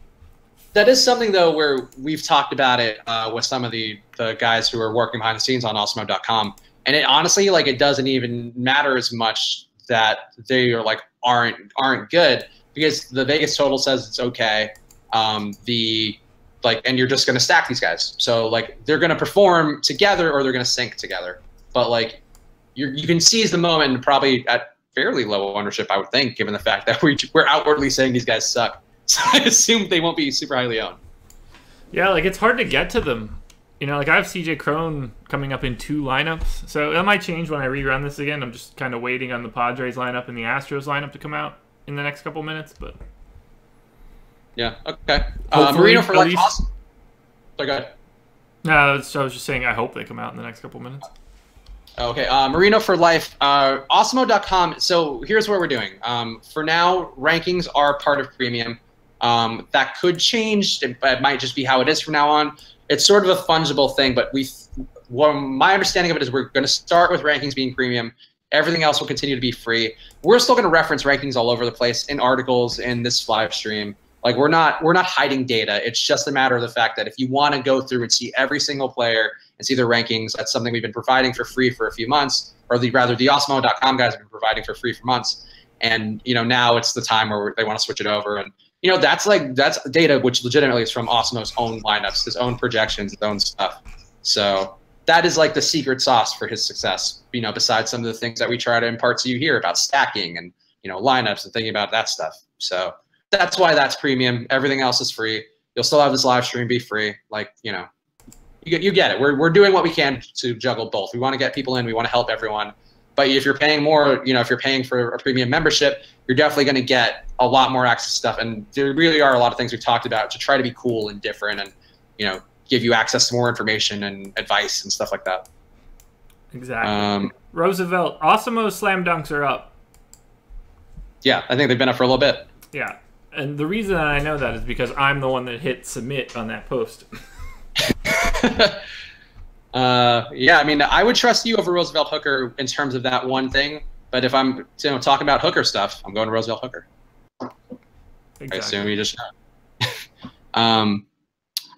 That is something though where we've talked about it with some of the guys who are working behind the scenes on Awesemo.com, and it honestly it doesn't even matter as much that they are aren't good, because the Vegas total says it's okay. And you're just gonna stack these guys, so they're gonna perform together or they're gonna sync together. But you can seize the moment, and probably at fairly low ownership, I would think, given the fact that we're outwardly saying these guys suck. So I assume they won't be super highly owned. Yeah, it's hard to get to them. I have CJ Cron coming up in 2 lineups, so that might change when I rerun this again. I'm just kind of waiting on the Padres lineup and the Astros lineup to come out in the next couple minutes, but yeah, okay. Marino for life. Awesome. So go ahead. No, I was just saying I hope they come out in the next couple minutes. Okay, Marino for life. Awesemo.com. So here's what we're doing. For now, rankings are part of premium. That could change. It might just be how it is from now on. It's sort of a fungible thing, but my understanding of it is we're going to start with rankings being premium. Everything else will continue to be free. We're still going to reference rankings all over the place in articles, in this live stream. We're not hiding data. It's just a matter of the fact that if you want to go through and see every single player and see their rankings, that's something we've been providing for free for a few months, or the Awesemo.com guys have been providing for free for months. And now it's the time where they want to switch it over. And that's data which legitimately is from Awesemo's own lineups, his own projections, his own stuff. So that is the secret sauce for his success. Besides some of the things that we try to impart to you here about stacking and lineups and thinking about that stuff. So that's why that's premium. Everything else is free. You'll still have this live stream be free. You get it. We're doing what we can to juggle both. We want to get people in. We want to help everyone. But if you're paying more, if you're paying for a premium membership, you're definitely going to get a lot more access to stuff. And there really are a lot of things we've talked about to try to be cool and different and, give you access to more information and advice and stuff like that. Exactly. Roosevelt, Awesemo slam dunks are up. Yeah, I think they've been up for a little bit. Yeah. And the reason I know that is because I'm the one that hit submit on that post. Yeah, I mean, I would trust you over Roosevelt Hooker in terms of that one thing. But if I'm talking about Hooker stuff, I'm going to Roosevelt Hooker. Exactly. I assume you just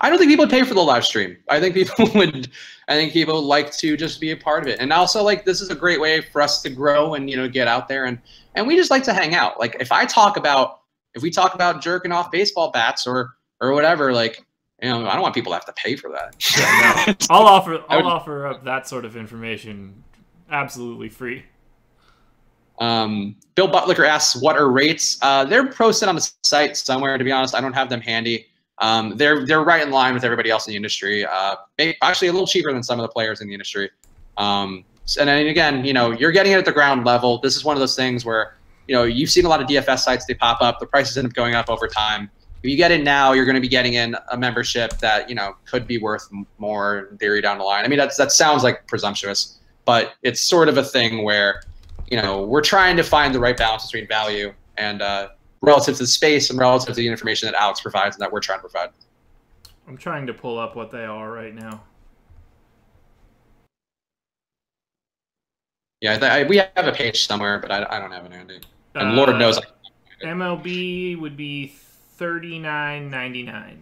I don't think people would pay for the live stream. I think people would. I think people would like to just be a part of it. And also, this is a great way for us to grow and get out there, and we just like to hang out. If we talk about jerking off baseball bats or whatever, I don't want people to have to pay for that. Yeah, no. I'll offer up that sort of information absolutely free. Bill Butlicker asks, what are rates? They're posted on the site somewhere, to be honest. I don't have them handy. They're right in line with everybody else in the industry. Actually a little cheaper than some of the players in the industry. And then again, you're getting it at the ground level. This is one of those things where, you've seen a lot of DFS sites, they pop up, the prices end up going up over time. If you get in now, you're going to be getting in a membership that, could be worth more in theory down the line. I mean, that sounds presumptuous, but it's sort of a thing where, we're trying to find the right balance between value and relative to the space and relative to the information that Alex provides and that we're trying to provide. I'm trying to pull up what they are right now. Yeah, we have a page somewhere, but I don't have it handy. And Lord knows. MLB would be $39.99.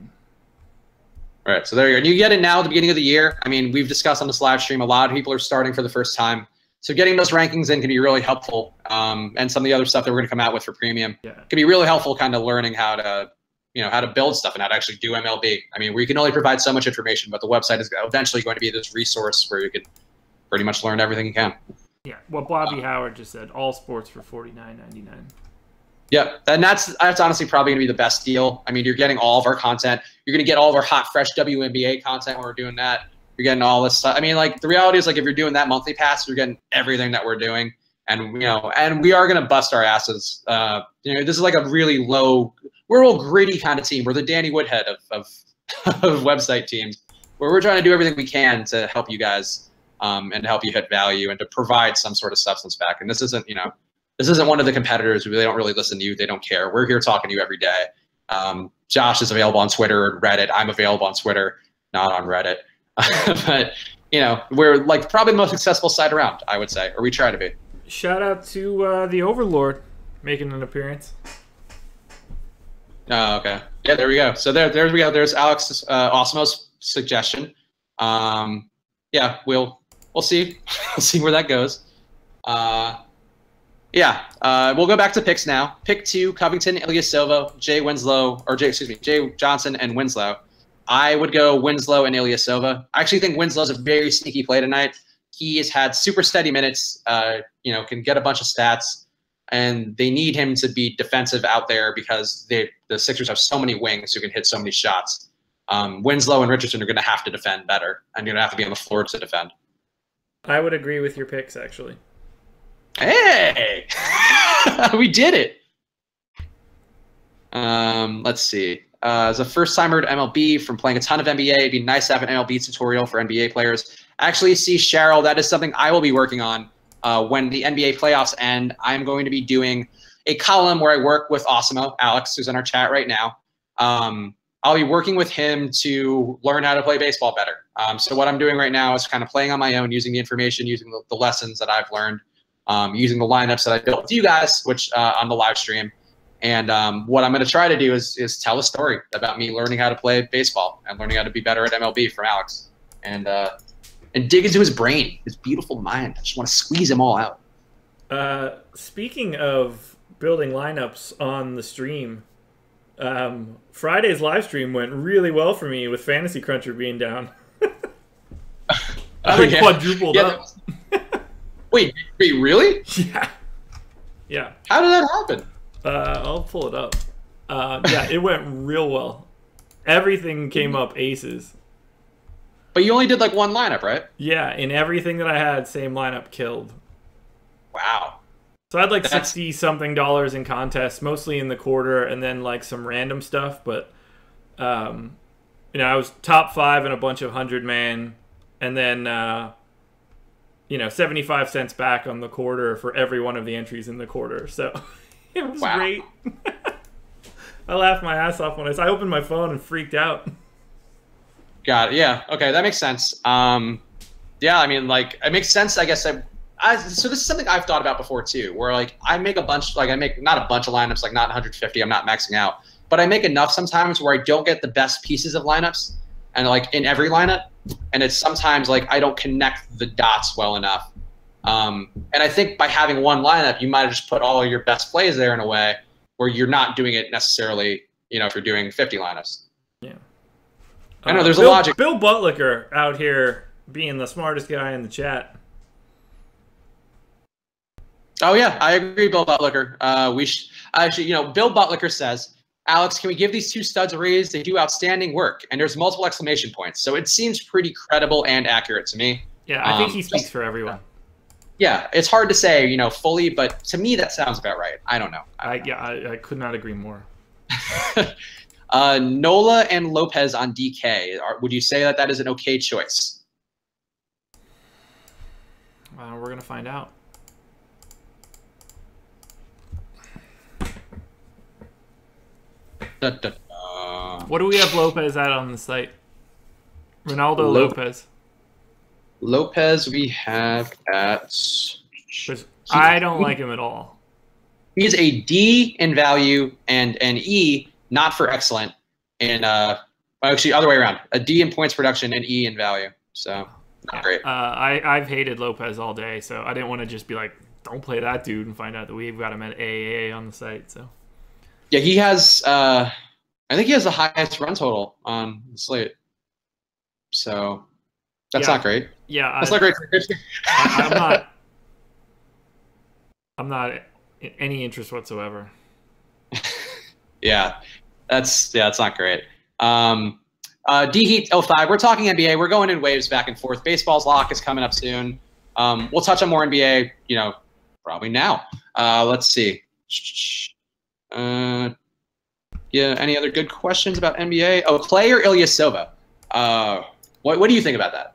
All right, so there you go. And you get it now at the beginning of the year. I mean, we've discussed on this live stream, a lot of people are starting for the first time. So getting those rankings in can be really helpful. And some of the other stuff that we're going to come out with for premium can be really helpful, kind of learning how to, how to build stuff and how to actually do MLB. I mean, we can only provide so much information, but the website is eventually going to be this resource where you can pretty much learn everything you can. Yeah, what Bobby Howard just said, all sports for $49.99. Yeah, and that's honestly probably going to be the best deal. I mean, you're getting all of our content. You're going to get all of our hot, fresh WNBA content when we're doing that. You're getting all this stuff. I mean, like the reality is like if you're doing that monthly pass, you're getting everything that we're doing. And and we are gonna bust our asses. This is like a really low, we're a real gritty kind of team. We're the Danny Woodhead of website teams, where we're trying to do everything we can to help you guys and help you hit value and to provide some sort of substance back. And this isn't one of the competitors. They don't really listen to you. They don't care. We're here talking to you every day. Josh is available on Twitter and Reddit. I'm available on Twitter, not on Reddit. But we're like probably the most successful site around, I would say, or we try to be. Shout out to the Overlord making an appearance. Oh, okay. Yeah, there we go. So there we go. There's Alex Osmo's suggestion. Yeah, we'll see. We'll see where that goes. We'll go back to picks now. Pick 2, Covington, Ilyasova, Jay Johnson, and Winslow. I would go Winslow and Ilyasova. I actually think Winslow's a very sneaky play tonight. He has had super steady minutes, can get a bunch of stats, and they need him to be defensive out there because the Sixers have so many wings who can hit so many shots. Winslow and Richardson are going to have to defend better, and you're going to have to be on the floor to defend. I would agree with your picks, actually. Hey! We did it! Let's see. As a first-timer to MLB from playing a ton of NBA, it'd be nice to have an MLB tutorial for NBA players. Actually, see, Cheryl, that is something I will be working on when the NBA playoffs end. I'm going to be doing a column where I work with Osimo, Alex, who's in our chat right now. I'll be working with him to learn how to play baseball better. So what I'm doing right now is kind of playing on my own, using the information, using the lessons that I've learned, using the lineups that I built with you guys, which on the live stream. And what I'm going to try to do is tell a story about me learning how to play baseball and learning how to be better at MLB from Alex. And dig into his brain, his beautiful mind. I just want to squeeze them all out. Speaking of building lineups on the stream, Friday's live stream went really well for me with Fantasy Cruncher being down. I quadrupled up. Wait, really? Yeah. How did that happen? I'll pull it up. It went real well. Everything came up aces. But you only did like one lineup, right? Yeah, in everything that I had, same lineup killed. Wow. So I had like $60-something in contests, mostly in the quarter, and then like some random stuff. But I was top 5 in a bunch of 100-man, and then 75 cents back on the quarter for every one of the entries in the quarter. So it was great. I laughed my ass off when I opened my phone and freaked out. Got it. Yeah. Okay, that makes sense. I mean, like, it makes sense, I guess. So this is something I've thought about before too, where like I make not a bunch of lineups, like not 150. I'm not maxing out, but I make enough sometimes where I don't get the best pieces of lineups, and like in every lineup, and it's sometimes like I don't connect the dots well enough. And I think by having one lineup, you might have just put all your best plays there in a way where you're not doing it necessarily. If you're doing 50 lineups. Yeah. I know there's a logic. Bill Butlicker out here being the smartest guy in the chat. Oh yeah, I agree, Bill Butlicker. Bill Butlicker says, Alex, can we give these 2 studs a raise? They do outstanding work, and there's multiple exclamation points. So it seems pretty credible and accurate to me. Yeah, I think he speaks for everyone. Yeah, it's hard to say, fully, but to me that sounds about right. I don't know. I could not agree more. Nola and Lopez on DK. Would you say that is an okay choice? We're going to find out. What do we have Lopez at on the site? Ronaldo Lopez. Lopez we have at... I don't like him at all. He's a D in value and an E, not for excellent, and actually other way around, a D in points production and E in value. So not great. I've hated Lopez all day, so I didn't want to just be like, don't play that dude, and find out that we've got him at AAA on the site. So yeah, he has. I think he has the highest run total on the slate. So that's not great. Yeah, that's not great. I'm not in any interest whatsoever. Yeah, that's not great. D-Heat 05. We're talking NBA. We're going in waves back and forth. Baseball's lock is coming up soon. We'll touch on more NBA, probably now. Let's see. Yeah, any other good questions about NBA? Oh, Clay or Ilyasova? What do you think about that?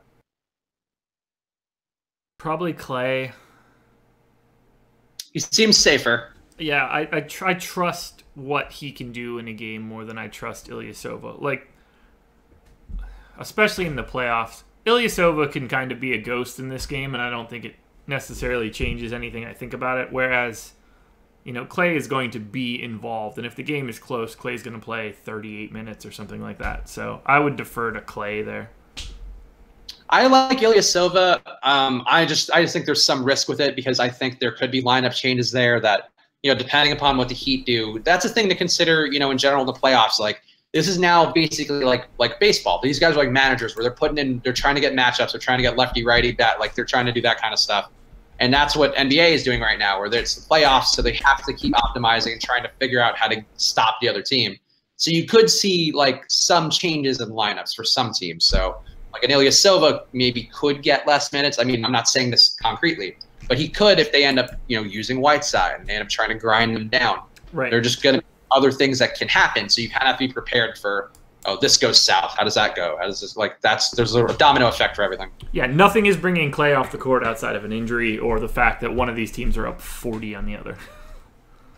Probably Clay. He seems safer. Yeah, I trust what he can do in a game more than I trust Ilyasova. Like, especially in the playoffs, Ilyasova can kind of be a ghost in this game, and I don't think it necessarily changes anything I think about it. Whereas, Clay is going to be involved, and if the game is close, Clay's going to play 38 minutes or something like that. So I would defer to Clay there. I like Ilyasova. I just think there's some risk with it because I think there could be lineup changes there that, depending upon what the Heat do, that's a thing to consider, in general in the playoffs. Like, this is now basically like baseball. These guys are like managers where they're trying to get matchups, they're trying to get lefty, righty, bat, like they're trying to do that kind of stuff. And that's what NBA is doing right now, where it's the playoffs, so they have to keep optimizing and trying to figure out how to stop the other team. So you could see like some changes in lineups for some teams. So like an Ilyasova maybe could get less minutes. I mean, I'm not saying this concretely, but he could if they end up, using Whiteside and they end up trying to grind them down. Right. They're just going to be other things that can happen. So you kind of have to be prepared for, oh, this goes south. How does that go? How does this, there's a domino effect for everything. Yeah, nothing is bringing Clay off the court outside of an injury or the fact that one of these teams are up 40 on the other.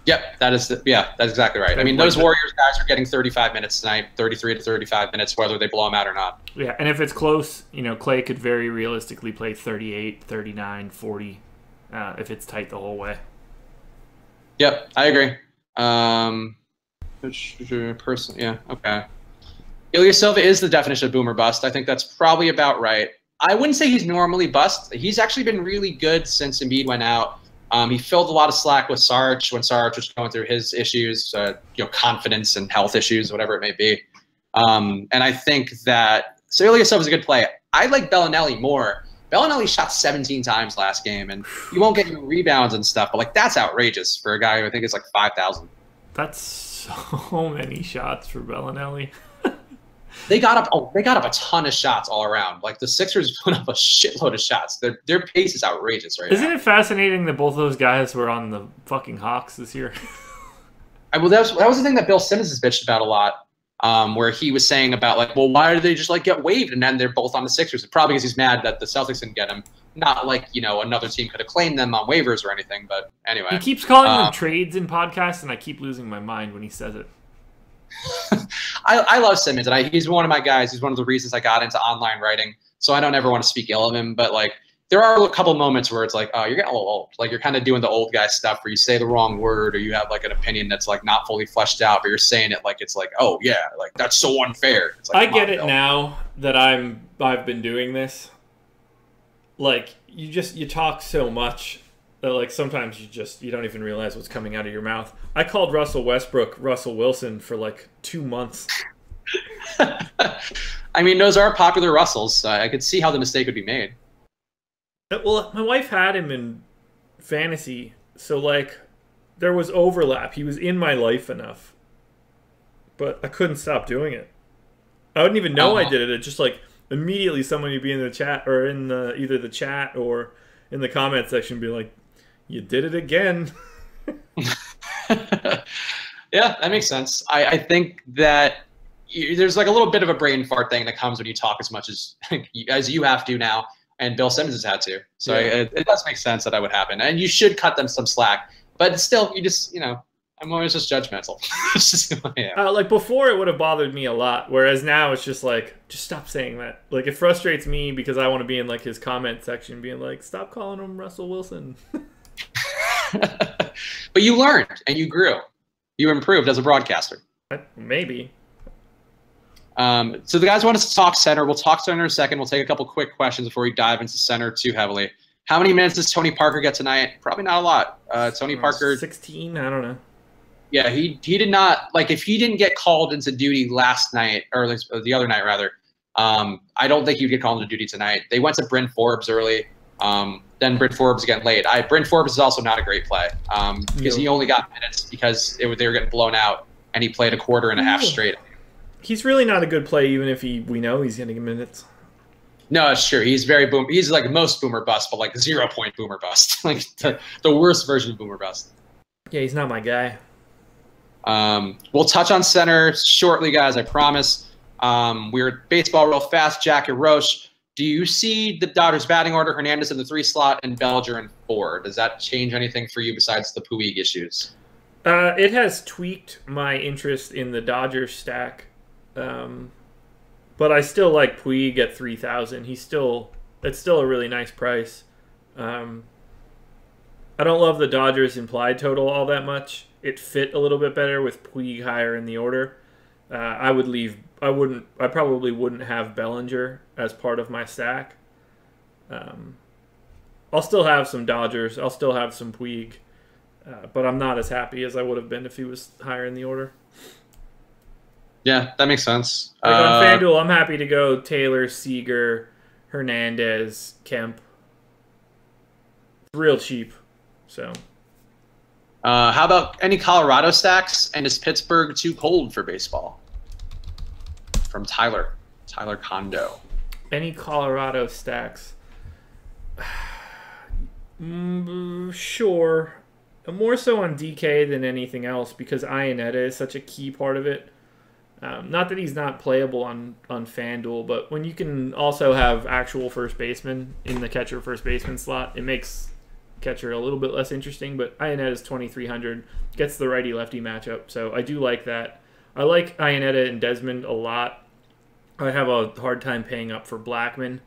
Yep, that's exactly right. I mean, those Warriors guys are getting 35 minutes tonight, 33 to 35 minutes, whether they blow them out or not. Yeah, and if it's close, Clay could very realistically play 38, 39, 40 if it's tight the whole way. Yep, I agree. Yeah, okay. Ilyasova is the definition of boomer bust. I think that's probably about right. I wouldn't say he's normally bust. He's actually been really good since Embiid went out. He filled a lot of slack with Sarge when Sarge was going through his issues, confidence and health issues, whatever it may be. And I think that Ilyasova is a good play. I like Bellinelli more. Bellinelli shot 17 times last game, and you won't get your rebounds and stuff, but that's outrageous for a guy who I think is 5,000. That's so many shots for Bellinelli. They got up a ton of shots all around. Like, the Sixers put up a shitload of shots. Their pace is outrageous right now. Isn't it fascinating that both of those guys were on the fucking Hawks this year? That was the thing that Bill Simmons has bitched about a lot, where he was saying about why did they just get waived and then they're both on the Sixers? Probably because he's mad that the Celtics didn't get him. Not another team could have claimed them on waivers or anything. But anyway, he keeps calling them trades in podcasts, and I keep losing my mind when he says it. I love Simmons, and he's one of my guys. He's one of the reasons I got into online writing. So I don't ever want to speak ill of him, but there are a couple moments where it's oh, you're getting a little old. You're kind of doing the old guy stuff where you say the wrong word or you have an opinion that's not fully fleshed out, but you're saying it oh yeah, that's so unfair. It's I get it now that I've been doing this. You talk so much that sometimes you don't even realize what's coming out of your mouth. I called Russell Westbrook Russell Wilson for 2 months. I mean, those are popular Russells, so I could see how the mistake would be made. Well, my wife had him in fantasy, so there was overlap. He was in my life enough, but I couldn't stop doing it. I wouldn't even know I did it. It just immediately someone would be in the chat or in either the chat or in the comment section, be like, "You did it again." Yeah, that makes sense. I think that there's a little bit of a brain fart thing that comes when you talk as much as you have to now. And Bill Simmons has had to. So yeah. It does make sense that would happen. And you should cut them some slack. But still, you just, I'm always just judgmental. It's just who I am. Before, it would have bothered me a lot. Whereas now, it's just just stop saying that. It frustrates me because I want to be in his comment section being stop calling him Russell Wilson. But you learned and you grew. You improved as a broadcaster. Maybe. So the guys want us to talk center. We'll talk center in a second. We'll take a couple quick questions before we dive into center too heavily. How many minutes does Tony Parker get tonight? Probably not a lot. Tony Parker, 16. I don't know. Yeah, he did not if he didn't get called into duty last night or the other night rather. I don't think he would get called into duty tonight. They went to Bryn Forbes early. Then Bryn Forbes again late. Bryn Forbes is also not a great play because he only got minutes because they were getting blown out and he played a quarter and a half straight. He's really not a good play, even if we know he's getting minutes. No, it's true. He's very boom. He's like most boomer bust, but like 0-point boomer bust, like the worst version of boomer bust. Yeah, he's not my guy. We'll touch on center shortly, guys. I promise. We're baseball real fast. Jack and Roche. Do you see the Dodgers batting order? Hernandez in the 3 slot and Bellinger in 4. Does that change anything for you besides the Puig issues? It has tweaked my interest in the Dodgers stack. But I still like Puig at 3,000. It's still a really nice price. I don't love the Dodgers implied total all that much. It fit a little bit better with Puig higher in the order. I probably wouldn't have Bellinger as part of my stack. I'll still have some Dodgers. I'll still have some Puig. But I'm not as happy as I would have been if he was higher in the order. Yeah, that makes sense. Like on FanDuel, I'm happy to go Taylor, Seager, Hernandez, Kemp. Real cheap. So, how about any Colorado stacks? And is Pittsburgh too cold for baseball? From Tyler Condo. Any Colorado stacks? Sure. More so on DK than anything else because Iannetta is such a key part of it. Not that he's not playable on FanDuel, but when you can also have actual first baseman in the catcher first baseman slot, it makes catcher a little bit less interesting. But Iannetta is 2,300, gets the righty-lefty matchup, so I do like that. I like Iannetta and Desmond a lot. I have a hard time paying up for Blackman,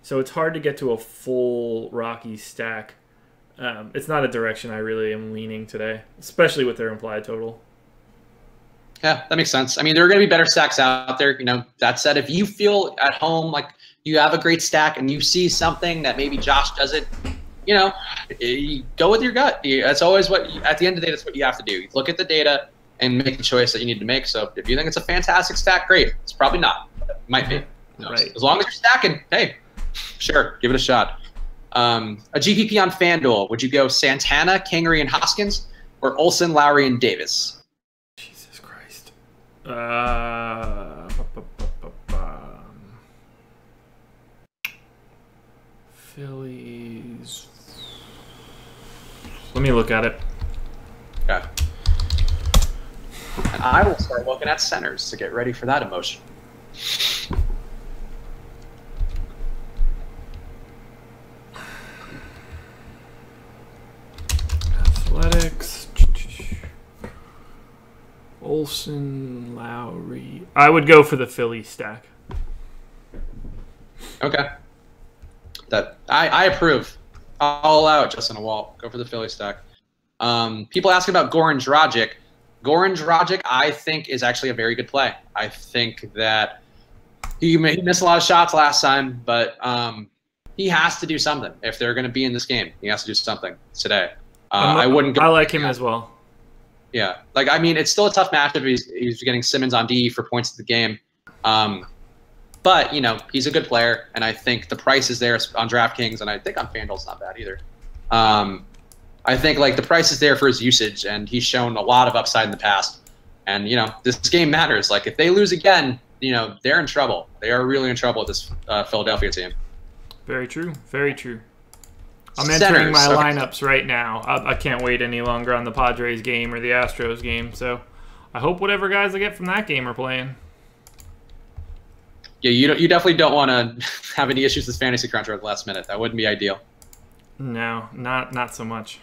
so it's hard to get to a full Rocky stack. It's not a direction I really am leaning today, especially with their implied total. Yeah, that makes sense. I mean, there are going to be better stacks out there. That said, if you feel at home like you have a great stack and you see something that maybe Josh doesn't, you go with your gut. That's always at the end of the day, that's what you have to do. You look at the data and make the choice that you need to make. So if you think it's a fantastic stack, great. It's probably not. It might be. Right. As long as you're stacking, hey, sure, give it a shot. A GPP on FanDuel, would you go Santana, Kingery, and Hoskins, or Olsen, Lowry, and Davis? Jesus Christ. Phillies. Let me look at it. Okay. And I will start looking at centers to get ready for that emotion. Athletics. Olsen, Lowry. I would go for the Philly stack. Okay. That I approve. I'll allow it, Justin Walt. Go for the Philly stack. People asking about Goran Dragic. Goran Dragic, I think, is actually a very good play. I think that he missed a lot of shots last time, but he has to do something. If they're going to be in this game, he has to do something today. I wouldn't go. I like him as well. Yeah. Like, I mean, it's still a tough matchup. He's getting Simmons on D for points of the game. But, he's a good player, and I think the price is there on DraftKings, and I think on FanDuel's not bad either. I think, the price is there for his usage, and he's shown a lot of upside in the past. And, this game matters. Like, if they lose again, they're in trouble. They are really in trouble with this Philadelphia team. Very true. Very true. I'm entering my lineups right now. I can't wait any longer on the Padres game or the Astros game, so I hope whatever guys I get from that game are playing. Yeah, you definitely don't want to have any issues with Fantasy Cruncher at the last minute. That wouldn't be ideal. No, not so much.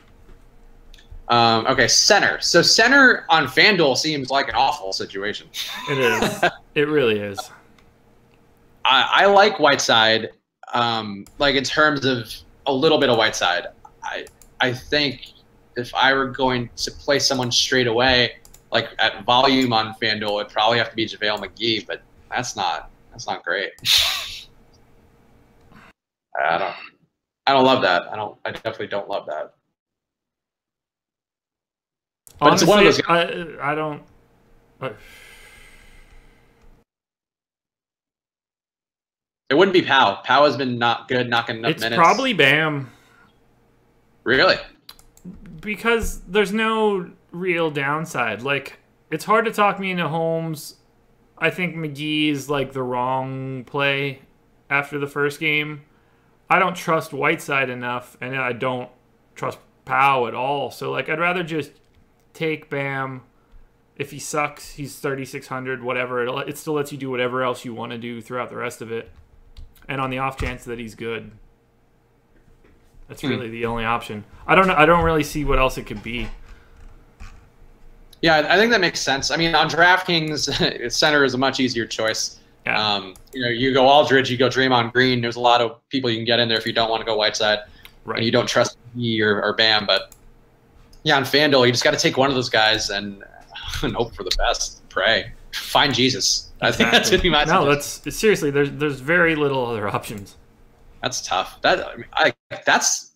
Okay, center. So center on FanDuel seems like an awful situation. It is. It really is. I like Whiteside, in terms of a little bit of Whiteside. I think if I were going to play someone straight away, at volume on FanDuel, it'd probably have to be JaVale McGee, but that's not great. I don't love that. I definitely don't love that. But honestly, it's one of those guys. I don't. It wouldn't be Powell. Powell has been not good, not getting enough minutes. It's probably Bam. Really? Because there's no real downside. It's hard to talk me into Holmes. I think McGee is like the wrong play after the first game. I don't trust Whiteside enough, and I don't trust Powell at all. So like, I'd rather just take Bam. If he sucks, he's 3,600, whatever. It still lets you do whatever else you want to do throughout the rest of it. And on the off chance that he's good, that's really the only option. I don't know. I don't really see what else it could be. Yeah, I think that makes sense. I mean, on DraftKings, center is a much easier choice. Yeah. You go Aldridge, you go Draymond Green. There's a lot of people you can get in there if you don't want to go Whiteside, Right. and you don't trust me or Bam. But yeah, on FanDuel, you just got to take one of those guys and hope for the best. Pray, find Jesus. I think that's what you might. No, that's seriously. There's very little other options. That's tough. That's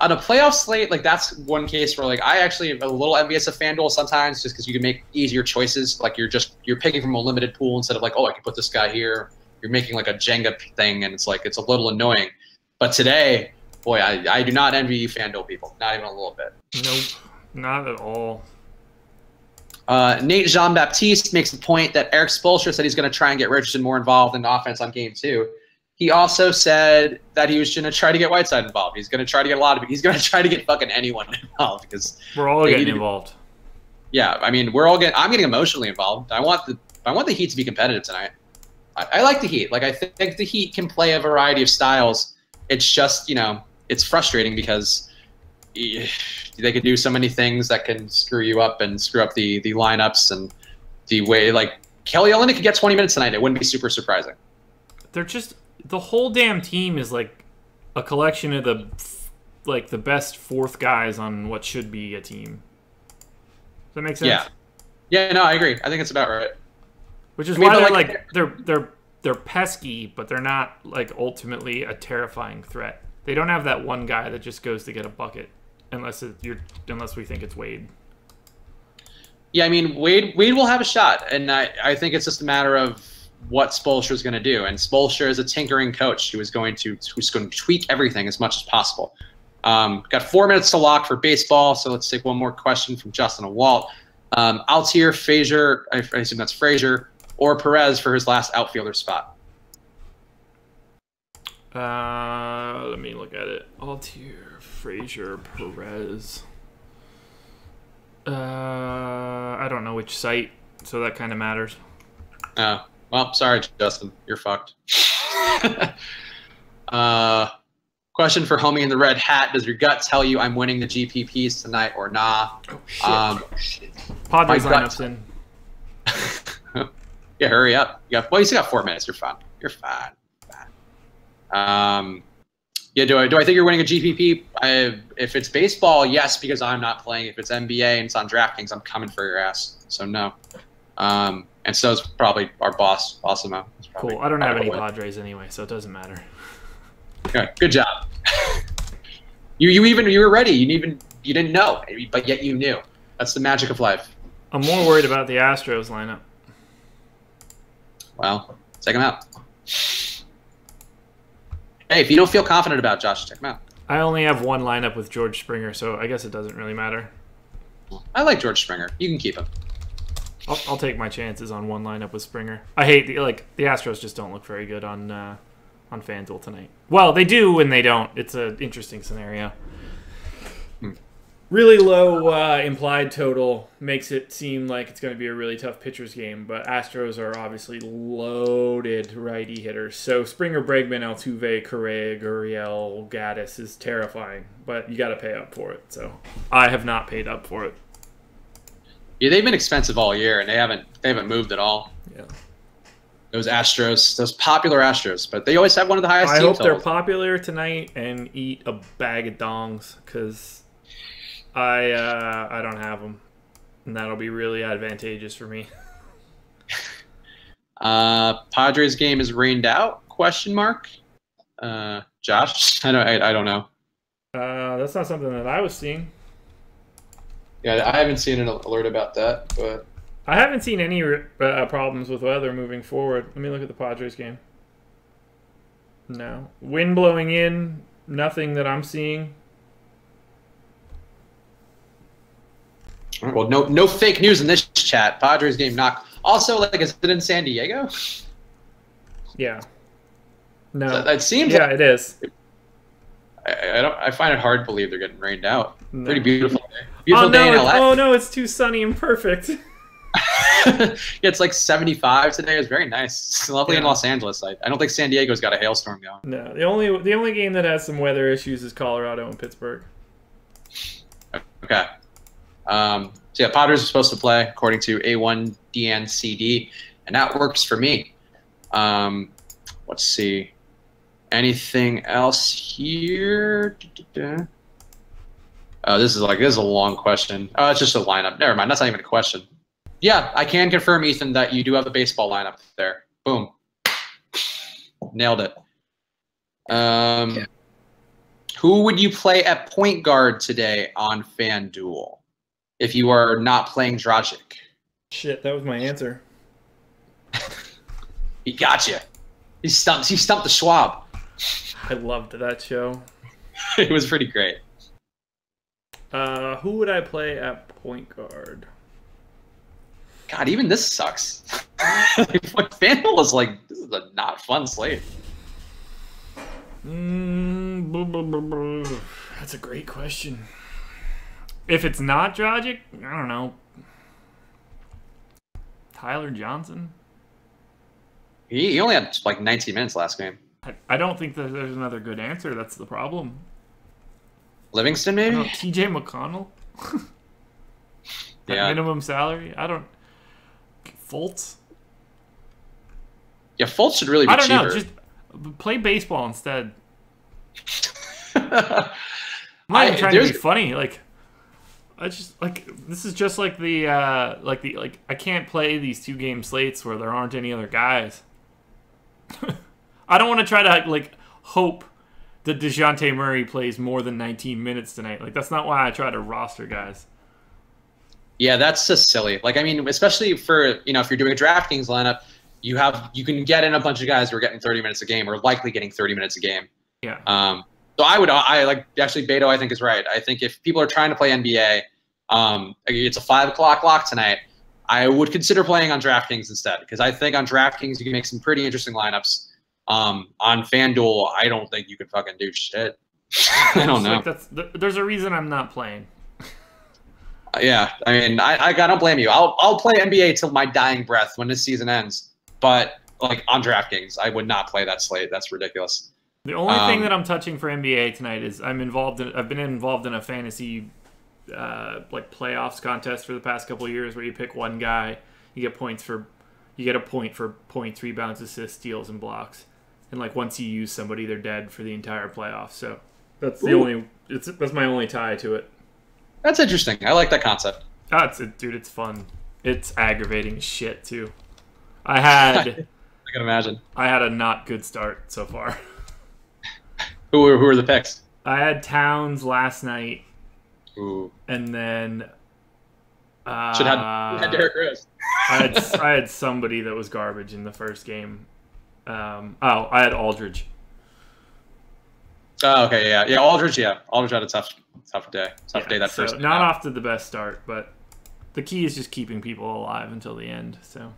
on a playoff slate. Like that's one case where like I actually am a little envious of FanDuel sometimes, just because you can make easier choices. Like you're picking from a limited pool instead of like, oh, I can put this guy here. You're making like a Jenga thing, and it's a little annoying. But today, boy, I do not envy you FanDuel people. Not even a little bit. Nope, not at all. Nate Jean-Baptiste makes the point that Eric Spoelstra said he's going to try and get Richardson more involved in offense on game 2. He also said that he was going to try to get Whiteside involved. He's going to try to get he's going to try to get fucking anyone involved because we're all getting involved. Yeah, I mean, I'm getting emotionally involved. I want the Heat to be competitive tonight. I like the Heat. Like I think the Heat can play a variety of styles. It's just, it's frustrating because they could do so many things that can screw you up and screw up the lineups and the way, like, Kelly Olynyk could get 20 minutes tonight. It wouldn't be super surprising. They're just, the whole damn team is like a collection of the best fourth guys on what should be a team. Does that make sense? Yeah, no, I agree. I think it's about right. Which is why they're pesky, but they're not like ultimately a terrifying threat. They don't have that one guy that just goes to get a bucket. Unless we think it's Wade. Yeah, I mean Wade will have a shot, and I think it's just a matter of what Spoelstra is going to do. And Spoelstra is a tinkering coach who's going to tweak everything as much as possible. Got 4 minutes to lock for baseball, so let's take one more question from Justin and Walt. Altier, Frazier, I assume that's Frazier, or Perez for his last outfielder spot. Let me look at it. Altier, Frazier, Perez. I don't know which site, so that kind of matters. Oh, well, sorry, Justin. You're fucked. Question for homie in the red hat. Does your gut tell you I'm winning the GPPs tonight or nah? Oh, shit. Padres lineups in. Yeah, hurry up. You still got 4 minutes. You're fine. You're fine. Yeah, do I think you're winning a GPP? If it's baseball, yes, because I'm not playing. If it's NBA and it's on DraftKings, I'm coming for your ass. So no. And so is probably our boss, Osimo. Cool. I don't have any Padres anyway, so it doesn't matter. Okay, good job. You were ready. You didn't know, but yet you knew. That's the magic of life. I'm more worried about the Astros lineup. Well, take them out. Hey, if you don't feel confident about it, Josh, check him out. I only have one lineup with George Springer, so I guess it doesn't really matter. I like George Springer. You can keep him. I'll take my chances on one lineup with Springer. I hate the Astros just don't look very good on FanDuel tonight. Well, they do and they don't. It's an interesting scenario. Really low implied total makes it seem like it's going to be a really tough pitcher's game, but Astros are obviously loaded righty hitters. So Springer, Bregman, Altuve, Correa, Gurriel, Gaddis is terrifying, but you got to pay up for it. So I have not paid up for it. Yeah, they've been expensive all year, and they haven't moved at all. Yeah. Those Astros, those popular Astros, but they always have one of the highest team totals. I hope they're popular tonight and eat a bag of dongs because I don't have them, and that'll be really advantageous for me. Padres game is rained out? ? Josh, I don't know. That's not something that I was seeing. Yeah, I haven't seen an alert about that, but I haven't seen any problems with weather moving forward. Let me look at the Padres game. No. Wind blowing in, nothing that I'm seeing. Well, no fake news in this chat. Padres game not Also, like, is it in San Diego? Yeah. No. That seems. Yeah, Like, it is. I find it hard to believe they're getting rained out. No. Pretty beautiful day. Beautiful day in LA. Oh no, it's too sunny and perfect. Yeah, it's like 75 today. It's very nice. It's lovely in Los Angeles. I don't think San Diego's got a hailstorm going. No, the only game that has some weather issues is Colorado and Pittsburgh. Okay. So yeah, Padres are supposed to play according to A1DNCD, and that works for me. Let's see. Anything else here? Oh, this is a long question. Oh, it's just a lineup. Never mind. That's not even a question. Yeah, I can confirm, Ethan, that you do have the baseball lineup there. Boom. Nailed it. Okay. Who would you play at point guard today on FanDuel if you are not playing Dragic? Shit, that was my answer. He got you. He stumped the Schwab. I loved that show. It was pretty great. Who would I play at point guard? God, even this sucks. FanDuel is like, this is a not fun slate. That's a great question. If it's not Dragic, I don't know. Tyler Johnson? He only had like 19 minutes last game. I don't think that there's another good answer. That's the problem. Livingston, maybe? TJ McConnell? Yeah. Minimum salary? I don't... Fultz? Yeah, Fultz should really be cheaper. I don't know. Just play baseball instead. I'm not even trying to be funny. Like, this is just like I can't play these 2-game slates where there aren't any other guys. I don't want to try to hope that DeJounte Murray plays more than 19 minutes tonight. Like, that's not why I try to roster guys. Yeah, that's just silly. Like, I mean, especially for, if you're doing a DraftKings lineup, you can get in a bunch of guys who are getting 30 minutes a game or likely getting 30 minutes a game. Yeah. So actually Beto, I think, is right. I think if people are trying to play NBA, it's a 5 o'clock lock tonight. I would consider playing on DraftKings instead, because I think on DraftKings you can make some pretty interesting lineups. On FanDuel, I don't think you can fucking do shit. I don't know. There's a reason I'm not playing. Yeah, I mean, I don't blame you. I'll play NBA till my dying breath when this season ends. But on DraftKings, I would not play that slate. That's ridiculous. The only thing that I'm touching for NBA tonight is I've been involved in a fantasy playoffs contest for the past couple of years where you pick one guy, you get a point for points, rebounds, assists, steals, and blocks. And once you use somebody, they're dead for the entire playoffs. So that's that's my only tie to it. That's interesting. I like that concept. Dude, it's fun. It's aggravating as shit too. I can imagine. I had a not good start so far. Who are the picks? I had Towns last night. Ooh. And then should have had Derrick Rose. I had somebody that was garbage in the first game. I had Aldridge. Oh, okay, yeah. Aldridge had a tough day. Tough day that first. Not off to the best start, but the key is just keeping people alive until the end. So,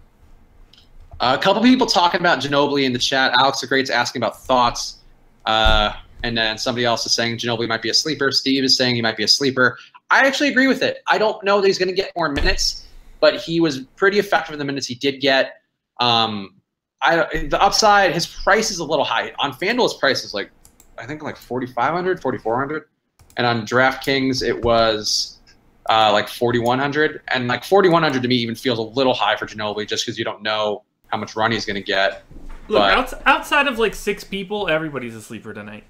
a couple people talking about Ginobili in the chat. Alex the Great's asking about thoughts, and then somebody else is saying Ginobili might be a sleeper. Steve is saying he might be a sleeper. I actually agree with it. I don't know that he's going to get more minutes, but he was pretty effective in the minutes he did get. The upside, his price is a little high. On FanDuel, his price is I think 4,500, 4,400, and on DraftKings it was 4,100, and 4,100 to me even feels a little high for Ginobili just because you don't know how much run he's going to get. Look, outside of 6 people, everybody's a sleeper tonight.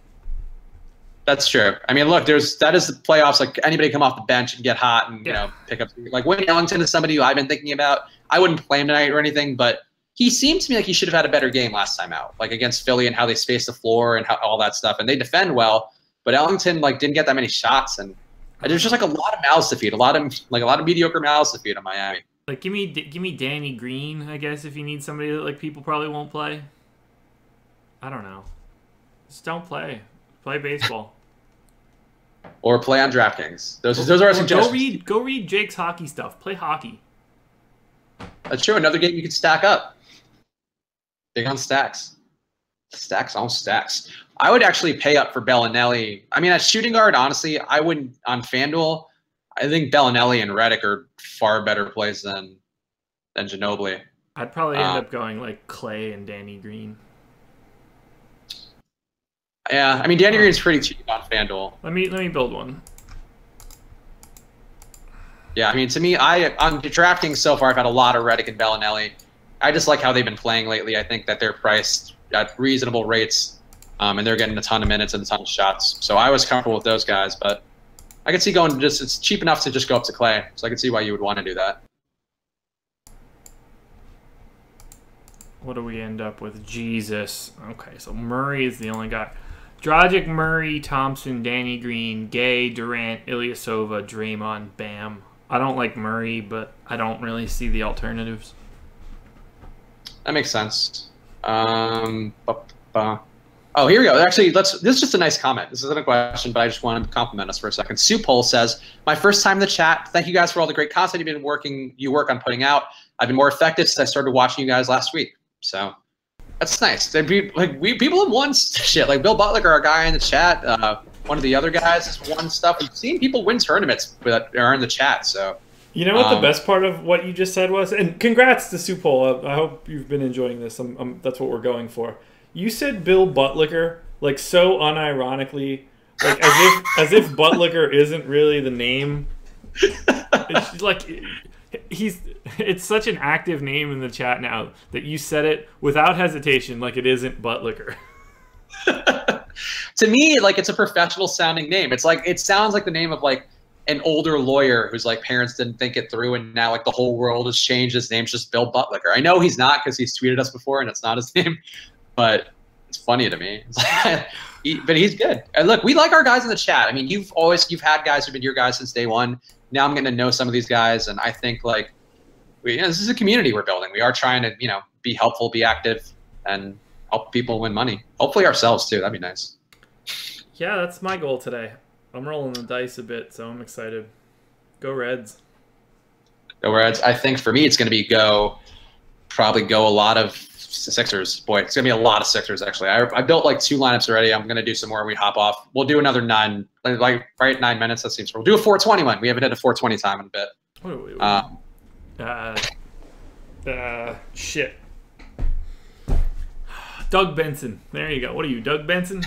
That's true. I mean, look, that is the playoffs. Anybody come off the bench and get hot and pick up. Wayne Ellington is somebody who I've been thinking about. I wouldn't play him tonight or anything, but he seemed to me like he should have had a better game last time out, against Philly and how they space the floor and all that stuff. And they defend well, but Ellington didn't get that many shots, and there's just a lot of mouths to feed, a lot of mediocre mouths to feed in Miami. Give me Danny Green, I guess, if you need somebody that people probably won't play. I don't know. Just don't play. Play baseball. Or play on DraftKings. Those are our suggestions. Go read Jake's hockey stuff. Play hockey. That's true. Another game you could stack up. Big on stacks. Stacks on stacks. I would actually pay up for Bellinelli. I mean, at shooting guard, honestly, I wouldn't on FanDuel. I think Bellinelli and Redick are far better plays than Ginobili. I'd probably end up going like Clay and Danny Green. Yeah, I mean, Danny Green's pretty cheap on FanDuel. Let me build one. Yeah, I mean, to me, on DraftKings so far, I've had a lot of Redick and Bellinelli. I just like how they've been playing lately. I think that they're priced at reasonable rates, and they're getting a ton of minutes and a ton of shots. So I was comfortable with those guys, but I could see going to just, it's cheap enough to just go up to Clay. So I could see why you would want to do that. What do we end up with? Jesus. Okay, so Murray is the only guy. Dragic, Murray, Thompson, Danny Green, Gay, Durant, Ilyasova, Draymond, Bam. I don't like Murray, but I don't really see the alternatives. That makes sense. Oh, here we go. Actually, this is just a nice comment. This isn't a question, but I just want to compliment us for a second. Sue Pole says, "My first time in the chat. Thank you guys for all the great content you work on putting out. I've been more effective since I started watching you guys last week." So that's nice. People have won shit. Like Bill Butler, our guy in the chat. One of the other guys has won stuff. We've seen people win tournaments that are in the chat. So. You know what the best part of what you just said was? And congrats to Supol. I hope you've been enjoying this. That's what we're going for. You said Bill Buttlicker, like so unironically, like as if Buttlicker isn't really the name. It's like it's such an active name in the chat now that you said it without hesitation, like it isn't Buttlicker. To me, like it's a professional sounding name. It's like it sounds like the name of like an older lawyer whose like parents didn't think it through, and now like the whole world has changed. His name's just Bill Buttlicker. I know he's not because he's tweeted us before, and it's not his name, but it's funny to me. But he's good. And look, we like our guys in the chat. I mean, you've had guys who've been your guys since day one. Now I'm getting to know some of these guys, and I think like this is a community we're building. We are trying to be helpful, be active, and help people win money. Hopefully ourselves too. That'd be nice. Yeah, that's my goal today. I'm rolling the dice a bit, so I'm excited. Go Reds. Go Reds. I think for me, it's going to be probably go a lot of Sixers. Boy, it's going to be a lot of Sixers, actually. I built like 2 lineups already. I'm going to do some more when we hop off. We'll do another 9, like right 9 minutes. That seems fair. We'll do a 420 one. We haven't hit a 420 time in a bit. Shit. Doug Benson. There you go. What are you, Doug Benson?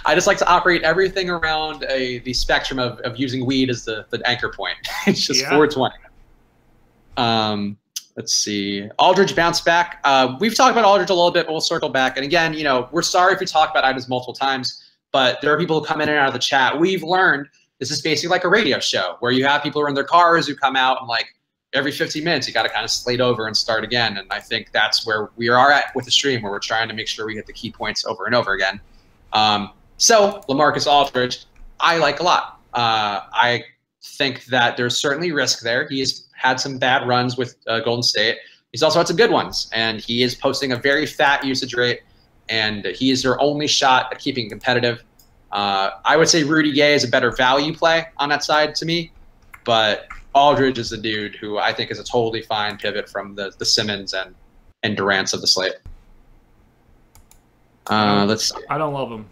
I just like to operate everything around the spectrum of using weed as the anchor point. It's just 420. Let's see. Aldridge bounced back. We've talked about Aldridge a little bit, but we'll circle back. And again, we're sorry if we talk about items multiple times, but there are people who come in and out of the chat. We've learned this is basically like a radio show where you have people who are in their cars who come out and like every 15 minutes, you got to kind of slate over and start again. And I think that's where we are at with the stream, where we're trying to make sure we hit the key points over and over again. So LaMarcus Aldridge, I like a lot. I think that there's certainly risk there. He's had some bad runs with Golden State. He's also had some good ones, and he is posting a very fat usage rate, and he is their only shot at keeping competitive. I would say Rudy Gay is a better value play on that side to me, but Aldridge is the dude who I think is a totally fine pivot from the Simmons and Durant's of the slate. Let's see. I don't love him.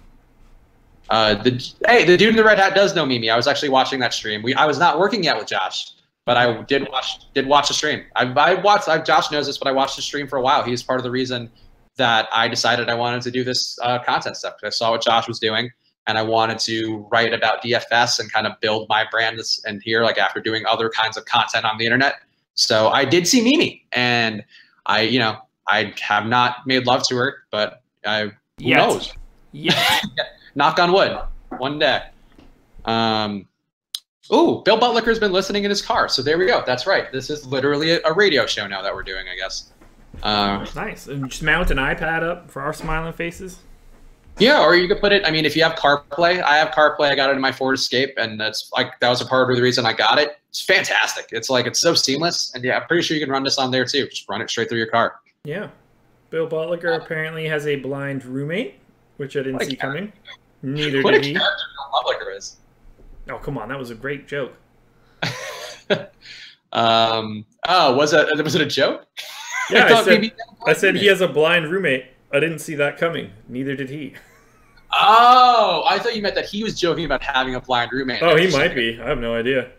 The dude in the red hat does know Mimi. I was actually watching that stream. I was not working yet with Josh, but I did watch the stream. Josh knows this, but I watched the stream for a while. He's part of the reason that I decided I wanted to do this content stuff, because I saw what Josh was doing, and I wanted to write about DFS and kind of build my brand and here, like after doing other kinds of content on the internet. So I did see Mimi, and I have not made love to her, but who knows? Yeah. Knock on wood. One day. Ooh, Bill Buttlicker's been listening in his car. So there we go. That's right. This is literally a radio show now that we're doing, I guess. Nice. And just mount an iPad up for our smiling faces. Yeah, or you could put it, I mean, if you have CarPlay, I have CarPlay. I got it in my Ford Escape, and that's like that was a part of the reason I got it. It's fantastic. It's like it's so seamless, and yeah, I'm pretty sure you can run this on there too. Just run it straight through your car. Yeah. Bill Buttlicker apparently has a blind roommate, which I didn't see coming. Neither did he. What a character Bill Buttlicker is. Oh, come on. That was a great joke. Oh, was it a joke? Yeah, I said he has a blind roommate. I didn't see that coming. Neither did he. Oh, I thought you meant that he was joking about having a blind roommate. Oh, he might be. I have no idea.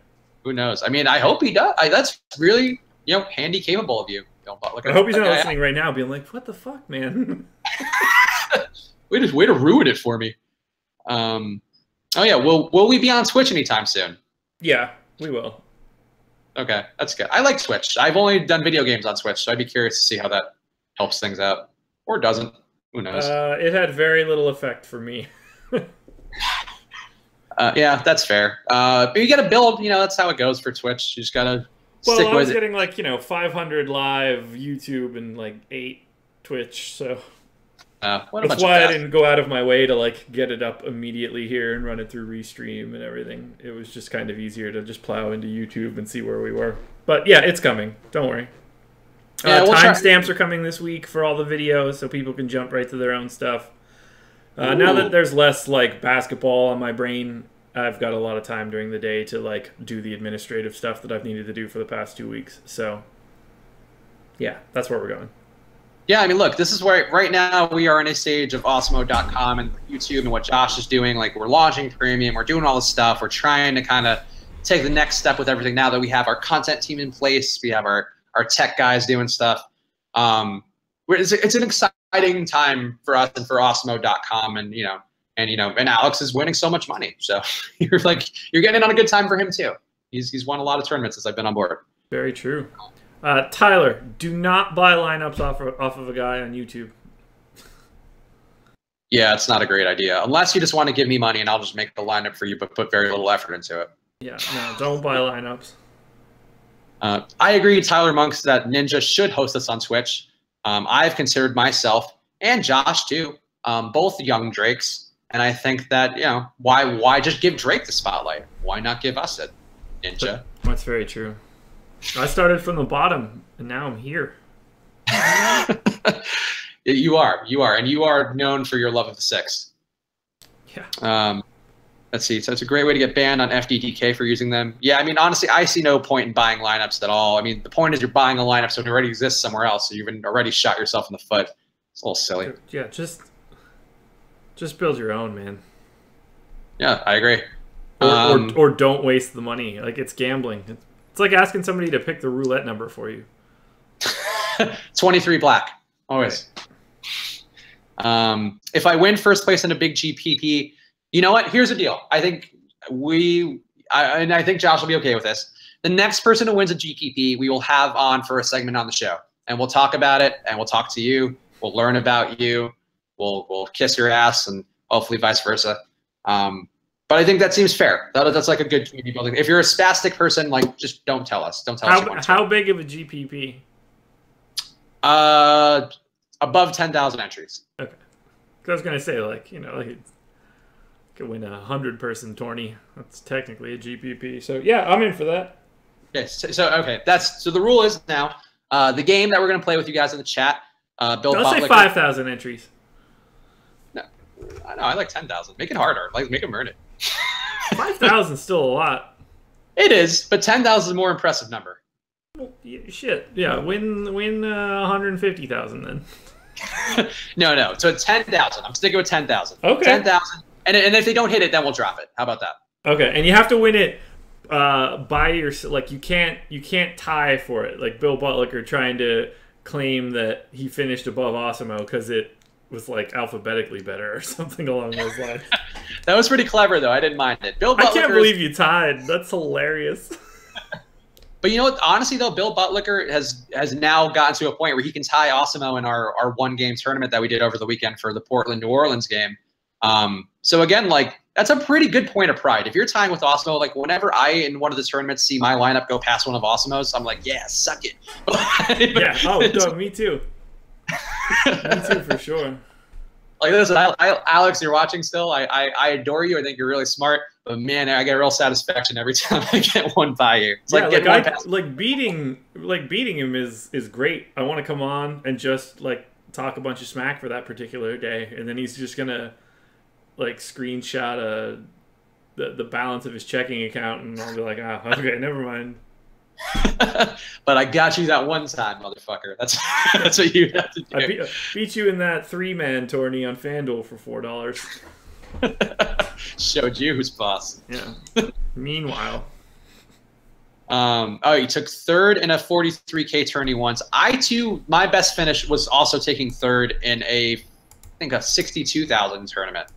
Who knows? I mean, I hope he does. That's really, handy capable of you. I hope he's not listening right now, being like, "What the fuck, man?" way to ruin it for me. Oh yeah, will we be on Twitch anytime soon? Yeah, we will. Okay, that's good. I like Twitch. I've only done video games on Twitch, so I'd be curious to see how that helps things out, or doesn't. Who knows? It had very little effect for me. Yeah, that's fair. But you got to build. That's how it goes for Twitch. You just gotta stick with it. I was getting 500 live YouTube and 8 Twitch, so that's why I didn't go out of my way to get it up immediately here and run it through Restream and everything. It was just kind of easier to just plow into YouTube and see where we were. But yeah, it's coming. Don't worry. Yeah, timestamps are coming this week for all the videos, so people can jump right to their own stuff. Now that there's less basketball on my brain, I've got a lot of time during the day to do the administrative stuff that I've needed to do for the past 2 weeks. So yeah, that's where we're going. Yeah, I mean, look, this is where right now we are in a stage of Awesemo.com and YouTube and what Josh is doing. We're launching premium, we're doing all this stuff. We're trying to kind of take the next step with everything now that we have our content team in place. We have our tech guys doing stuff. It's an exciting time for us and for Awesemo.com, and and Alex is winning so much money. So you're getting in on a good time for him too. He's won a lot of tournaments since I've been on board. Very true. Tyler, do not buy lineups off of a guy on YouTube. Yeah, it's not a great idea. Unless you just want to give me money and I'll just make the lineup for you, but put very little effort into it. Yeah, no, don't buy lineups. I agree, Tyler Monks, that Ninja should host us on Twitch. I've considered myself, and Josh too, both young Drakes. And I think that, why just give Drake the spotlight? Why not give us it, Ninja? That's very true. I started from the bottom, and now I'm here. You are, and you are known for your love of the six. Yeah. Let's see. So it's a great way to get banned on FDDK for using them. Yeah, I mean, honestly, I see no point in buying lineups at all. I mean, the point is you're buying a lineup so it already exists somewhere else, so you've already shot yourself in the foot. It's a little silly. Yeah, just build your own, man. Yeah, I agree. Or don't waste the money. It's gambling. It's like asking somebody to pick the roulette number for you. 23 black. Always. Right. If I win first place in a big GPP, you know what? Here's the deal. I think I think Josh will be okay with this. The next person who wins a GPP, we will have on for a segment on the show. And we'll talk about it, and we'll talk to you. We'll learn about you. We'll kiss your ass, and hopefully vice versa. But I think that seems fair. That's a good community building. If you're a spastic person, just don't tell us. Don't tell us. How big of a GPP? Above 10,000 entries. Okay. I was gonna say could win 100-person tourney. That's technically a GPP. So yeah, I'm in for that. Yes. So okay, so the rule is now the game that we're gonna play with you guys in the chat. Bill Don't say 5,000 entries. No, I like 10,000. Make it harder. Make them earn it. 5,000 is still a lot. It is, but 10,000 is a more impressive number. Well, shit. Yeah, win 150,000 then. No. So 10,000. I'm sticking with 10,000. Okay. 10,000. And if they don't hit it, then we'll drop it. How about that? Okay, and you have to win it by yourself. You can't tie for it. Bill Butler trying to claim that he finished above Awesemo because it was alphabetically better or something along those lines. That was pretty clever though. I didn't mind it. Bill Butler. I can't believe you tied. That's hilarious. But you know what? Honestly though, Bill Butler has now gotten to a point where he can tie Awesemo in our one-game tournament that we did over the weekend for the Portland New Orleans game. So again, that's a pretty good point of pride. If you're tying with Awesemo, whenever I in one of the tournaments see my lineup go past one of Awesemo's, I'm like, yeah, suck it. Yeah. Oh, no, me too. Me too for sure. Listen, Alex, you're watching still. I adore you. I think you're really smart. But man, I get real satisfaction every time I get one by you. It's beating him is great. I want to come on and just talk a bunch of smack for that particular day, and then he's just gonna screenshot the balance of his checking account, and I'll be like, okay, never mind. But I got you that one time, motherfucker. That's what you have to do. I beat you in that 3-man tourney on FanDuel for $4. Showed you who's boss. Yeah. Meanwhile. Oh, you took third in a 43K tourney once. I too, my best finish was also taking third in I think a 62,000 tournament.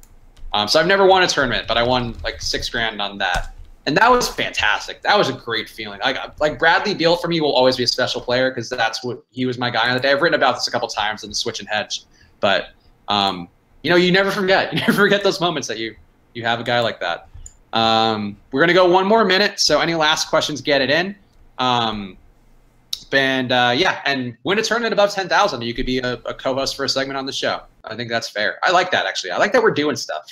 So I've never won a tournament, but I won like $6 grand on that, and that was fantastic. That was a great feeling. Like Bradley Beal for me will always be a special player because he was my guy on the day. I've written about this a couple times in the Switch and Hedge, but you never forget. You never forget those moments that you have a guy like that. We're gonna go 1 more minute, so any last questions, get it in. And win a tournament above 10,000. You could be a co-host for a segment on the show. I think that's fair. I like that, actually. I like that we're doing stuff.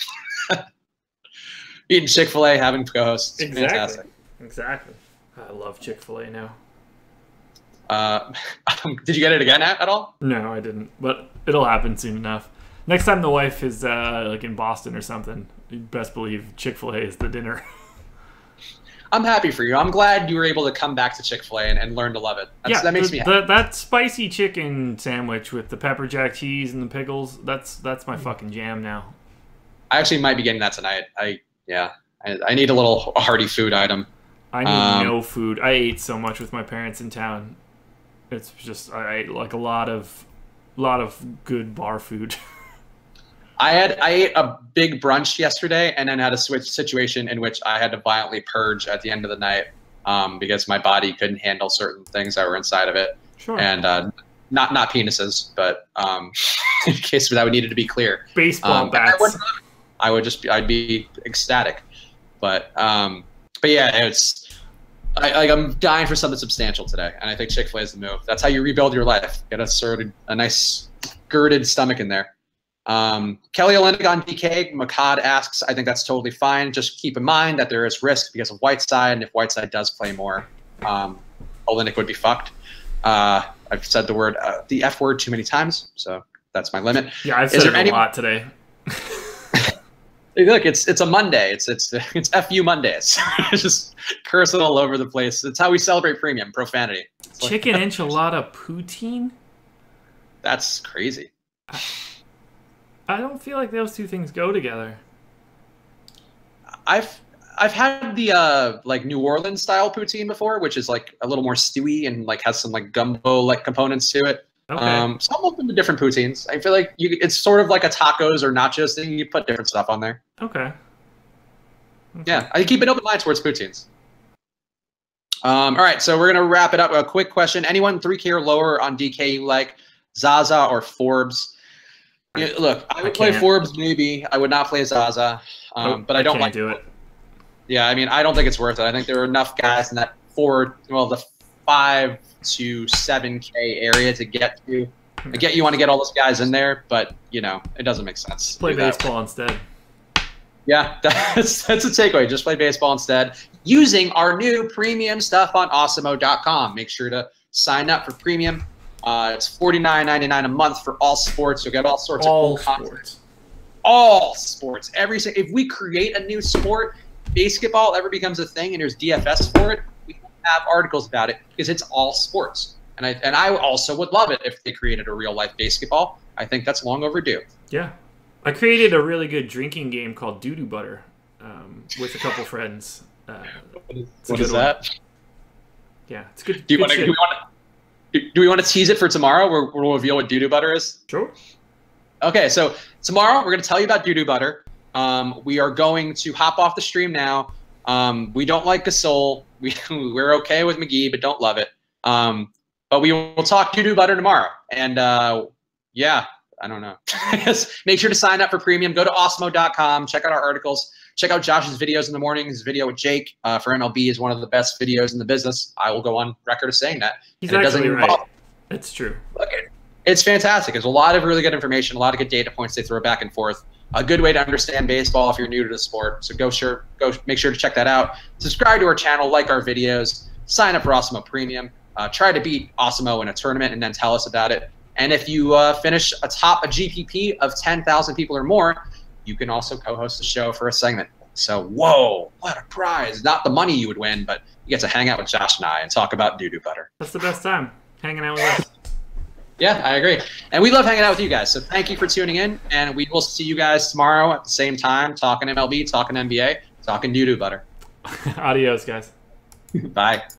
Eating Chick-fil-A, having co-hosts. Exactly. Fantastic. Exactly. I love Chick-fil-A now. Did you get it again at all? No, I didn't, but it'll happen soon enough. Next time the wife is like in Boston or something, you best believe Chick-fil-A is the dinner. I'm happy for you. I'm glad you were able to come back to Chick-fil-A and learn to love it. That makes me happy. That spicy chicken sandwich with the pepper jack cheese and the pickles, that's my fucking jam now. I actually might be getting that tonight. I need a little hearty food item. I need no food. I ate so much with my parents in town. It's just I ate like a lot of good bar food. I ate a big brunch yesterday and then had a situation in which I had to violently purge at the end of the night because my body couldn't handle certain things that were inside of it. Sure. And not penises, but in case that needed to be clear. Baseball bats. I'd be ecstatic. But yeah, I'm dying for something substantial today, and I think Chick-fil-A is the move. That's how you rebuild your life. Get a nice girded stomach in there. Kelly Olynyk on DK, Makad asks, I think that's totally fine. Just keep in mind that there is risk because of Whiteside, and if Whiteside does play more, Olynyk would be fucked. I've said the F word too many times, so that's my limit. Yeah, I've said it a lot today. Hey, look, it's a Monday. It's FU Mondays. Just cursing all over the place. It's how we celebrate premium profanity. Chicken enchilada poutine? That's crazy. I don't feel like those two things go together. I've had the like New Orleans style poutine before, which is like a little more stewy and like has some like gumbo like components to it. Okay. So I'm open to different poutines. I feel like it's sort of like a tacos or nachos thing. You put different stuff on there. Okay. Yeah, I keep an open mind towards poutines. All right, so we're gonna wrap it up. A quick question: anyone 3K or lower on DK you like, Zaza or Forbes? Look, I would play Forbes maybe. I would not play Zaza, but I don't like do it. Yeah, I mean, I don't think it's worth it. I think there are enough guys in that the 5 to 7K area to get you. I get you want to get all those guys in there, but it doesn't make sense. Play baseball instead. Yeah, that's a takeaway. Just play baseball instead using our new premium stuff on Awesemo.com. Make sure to sign up for premium. It's $49.99 a month for all sports. You'll get all sorts of cool content. All sports. If we create a new sport, basketball ever becomes a thing, and there's DFS for it, we have articles about it because it's all sports. And I also would love it if they created a real life basketball. I think that's long overdue. Yeah, I created a really good drinking game called Doo-Doo Butter with a couple friends. What is that? Yeah, it's good. Do we want to tease it for tomorrow? We'll reveal what Doo-Doo Butter is? Sure. Okay, so tomorrow we're going to tell you about Doo-Doo Butter. We are going to hop off the stream now. We don't like Gasol. We're okay with McGee, but don't love it. But we will talk Doo-Doo Butter tomorrow. And yeah, I don't know. Make sure to sign up for premium. Go to Awesemo.com. Check out our articles. Check out Josh's videos in the morning. His video with Jake for MLB is one of the best videos in the business. I will go on record as saying that. He's actually right. It's true. Look, it's fantastic. There's a lot of really good information, a lot of good data points they throw back and forth. A good way to understand baseball if you're new to the sport. So go make sure to check that out. Subscribe to our channel, like our videos, sign up for Awesemo Premium. Try to beat Awesemo in a tournament and then tell us about it. And if you finish atop a GPP of 10,000 people or more, you can also co-host the show for a segment. So, whoa, what a prize. Not the money you would win, but you get to hang out with Josh and I and talk about doo-doo butter. That's the best time, hanging out with us. Yeah, I agree. And we love hanging out with you guys. So thank you for tuning in. And we will see you guys tomorrow at the same time, talking MLB, talking NBA, talking doo-doo butter. Adios, guys. Bye.